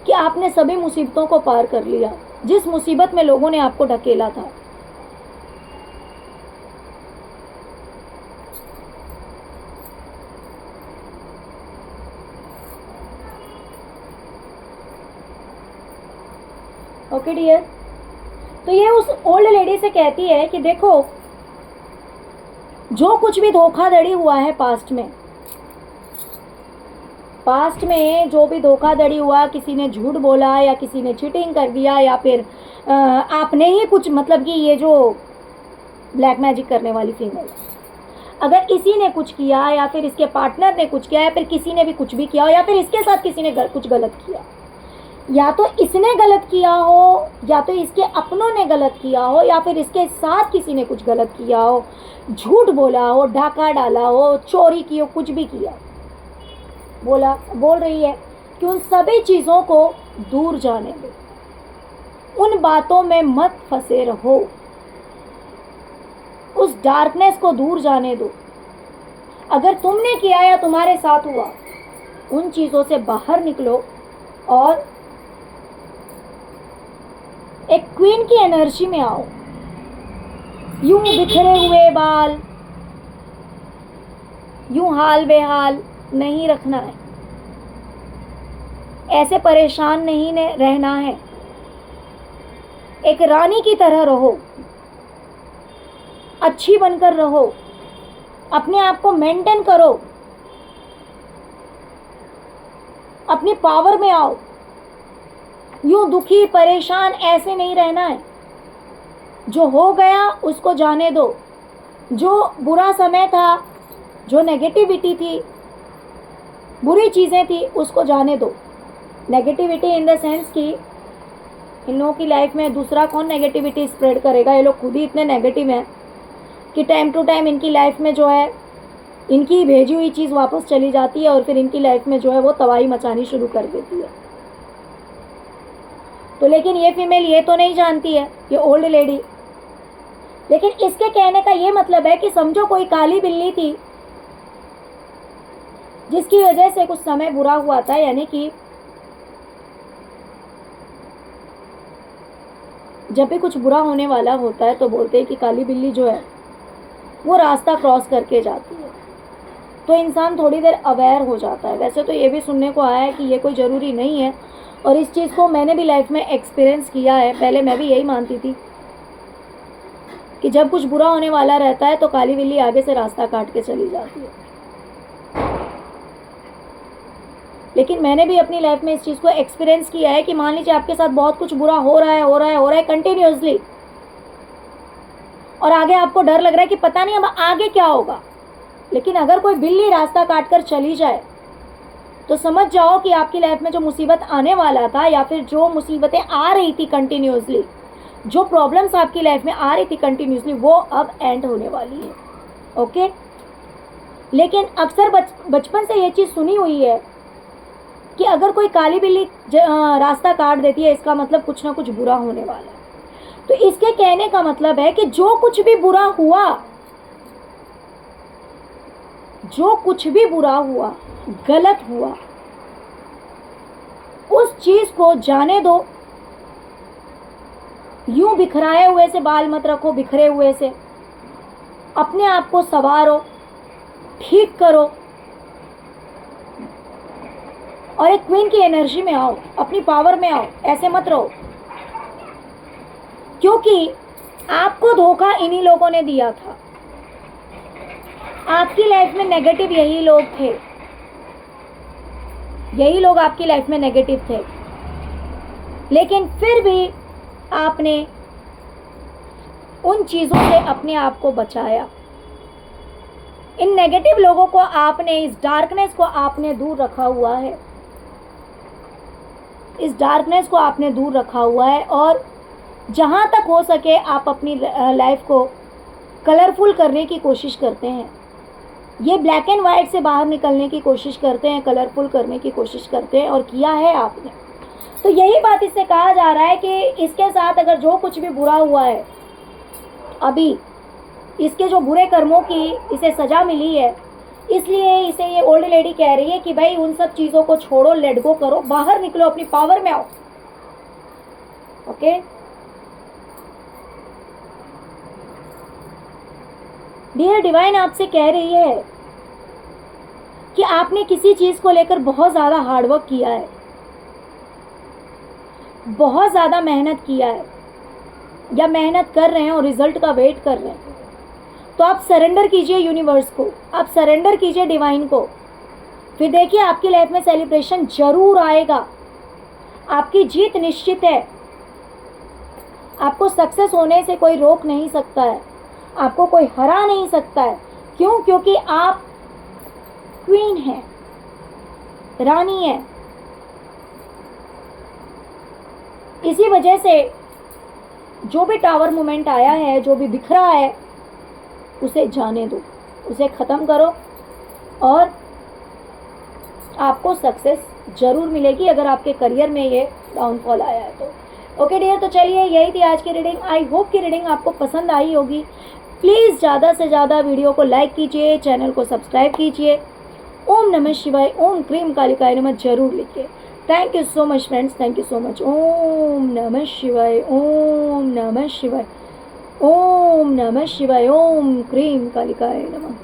Speaker 1: कि आपने सभी मुसीबतों को पार कर लिया, जिस मुसीबत में लोगों ने आपको ढकेला था। ओके डियर, तो ये उस ओल्ड लेडी से कहती है कि देखो, जो कुछ भी धोखाधड़ी हुआ है पास्ट में जो भी धोखाधड़ी हुआ, किसी ने झूठ बोला या किसी ने चीटिंग कर दिया या फिर आपने ही कुछ, मतलब कि ये जो ब्लैक मैजिक करने वाली फीमेल, अगर इसी ने कुछ किया या फिर इसके पार्टनर ने कुछ किया या फिर किसी ने भी कुछ भी किया या फिर इसके साथ किसी ने कुछ गलत किया, या तो इसने गलत किया हो या तो इसके अपनों ने गलत किया हो या फिर इसके साथ किसी ने कुछ गलत किया हो, झूठ बोला हो, डाका डाला हो, चोरी की हो, कुछ भी किया, बोल रही है कि उन सभी चीज़ों को दूर जाने दो, उन बातों में मत फंसे रहो, उस डार्कनेस को दूर जाने दो। अगर तुमने किया या तुम्हारे साथ हुआ, उन चीज़ों से बाहर निकलो और एक क्वीन की एनर्जी में आओ। यूं बिखरे हुए बाल, यूं हाल बेहाल नहीं रखना है, ऐसे परेशान नहीं रहना है। एक रानी की तरह रहो, अच्छी बनकर रहो, अपने आप को मेंटेन करो, अपनी पावर में आओ। यूं दुखी परेशान ऐसे नहीं रहना है। जो हो गया उसको जाने दो, जो बुरा समय था, जो नेगेटिविटी थी, बुरी चीज़ें थी, उसको जाने दो। नेगेटिविटी इन द सेंस कि इन लोगों की लाइफ में दूसरा कौन नेगेटिविटी स्प्रेड करेगा। ये लोग खुद ही इतने नेगेटिव हैं कि टाइम टू टाइम इनकी लाइफ में जो है इनकी भेजी हुई चीज़ वापस चली जाती है और फिर इनकी लाइफ में जो है वो तबाही मचानी शुरू कर देती है। तो लेकिन ये फीमेल ये तो नहीं जानती है, ये ओल्ड लेडी। लेकिन इसके कहने का ये मतलब है कि समझो कोई काली बिल्ली थी जिसकी वजह से कुछ समय बुरा हुआ था, यानी कि जब भी कुछ बुरा होने वाला होता है तो बोलते हैं कि काली बिल्ली जो है वो रास्ता क्रॉस करके जाती है। तो इंसान थोड़ी देर अवेयर हो जाता है। वैसे तो ये भी सुनने को आया है कि ये कोई ज़रूरी नहीं है, और इस चीज़ को मैंने भी लाइफ में एक्सपीरियंस किया है। पहले मैं भी यही मानती थी कि जब कुछ बुरा होने वाला रहता है तो काली बिल्ली आगे से रास्ता काट के चली जाती है। लेकिन मैंने भी अपनी लाइफ में इस चीज़ को एक्सपीरियंस किया है कि मान लीजिए आपके साथ बहुत कुछ बुरा हो रहा है कंटिन्यूसली, और आगे आपको डर लग रहा है कि पता नहीं अब आगे क्या होगा। लेकिन अगर कोई बिल्ली रास्ता काट कर चली जाए तो समझ जाओ कि आपकी लाइफ में जो मुसीबत आने वाला था, या फिर जो मुसीबतें आ रही थी कंटिन्यूसली, जो प्रॉब्लम्स आपकी लाइफ में आ रही थी कंटिन्यूसली, वो अब एंड होने वाली है। ओके। लेकिन अक्सर बचपन से ये चीज़ सुनी हुई है कि अगर कोई काली बिल्ली रास्ता काट देती है, इसका मतलब कुछ ना कुछ बुरा होने वाला है। तो इसके कहने का मतलब है कि जो कुछ भी बुरा हुआ, जो कुछ भी बुरा हुआ, गलत हुआ, उस चीज को जाने दो। यूं बिखराए हुए से बाल मत रखो, बिखरे हुए से अपने आप को संवारो, ठीक करो, और एक क्वीन की एनर्जी में आओ, अपनी पावर में आओ। ऐसे मत रहो, क्योंकि आपको धोखा इन्हीं लोगों ने दिया था। आपकी लाइफ में नेगेटिव यही लोग थे, यही लोग आपकी लाइफ में नेगेटिव थे। लेकिन फिर भी आपने उन चीज़ों से अपने आप को बचाया। इन नेगेटिव लोगों को आपने, इस डार्कनेस को आपने दूर रखा हुआ है, इस डार्कनेस को आपने दूर रखा हुआ है। और जहाँ तक हो सके आप अपनी लाइफ को कलरफुल करने की कोशिश करते हैं। ये ब्लैक एंड वाइट से बाहर निकलने की कोशिश करते हैं, कलरफुल करने की कोशिश करते हैं, और किया है आपने। तो यही बात इससे कहा जा रहा है कि इसके साथ अगर जो कुछ भी बुरा हुआ है, अभी इसके जो बुरे कर्मों की इसे सज़ा मिली है, इसलिए इसे ये ओल्ड लेडी कह रही है कि भाई उन सब चीज़ों को छोड़ो, लेट गो करो, बाहर निकलो, अपनी पावर में आओ। ओके डियर डिवाइन आपसे कह रही है कि आपने किसी चीज़ को लेकर बहुत ज़्यादा हार्डवर्क किया है, बहुत ज़्यादा मेहनत किया है, या मेहनत कर रहे हैं और रिजल्ट का वेट कर रहे हैं। तो आप सरेंडर कीजिए यूनिवर्स को, आप सरेंडर कीजिए डिवाइन को। फिर देखिए आपकी लाइफ में सेलिब्रेशन जरूर आएगा। आपकी जीत निश्चित है। आपको सक्सेस होने से कोई रोक नहीं सकता है, आपको कोई हरा नहीं सकता है। क्यों? क्योंकि आप क्वीन हैं, रानी है। इसी वजह से जो भी टावर मोमेंट आया है, जो भी बिखरा है, उसे जाने दो, उसे ख़त्म करो, और आपको सक्सेस ज़रूर मिलेगी अगर आपके करियर में ये डाउनफॉल आया है तो। ओके डियर, तो चलिए यही थी आज की रीडिंग। आई होप कि रीडिंग आपको पसंद आई होगी। प्लीज़ ज़्यादा से ज़्यादा वीडियो को लाइक कीजिए, चैनल को सब्सक्राइब कीजिए। ओम नमः शिवाय, ओम क्रीम कालिकाय नमः जरूर लिखिए। Thank you so much friends, thank you so much. Om नमः शिवाय, ओम नमः शिवाय, ओम नमः शिवाय, ओम क्रीम कालिकाय नमः।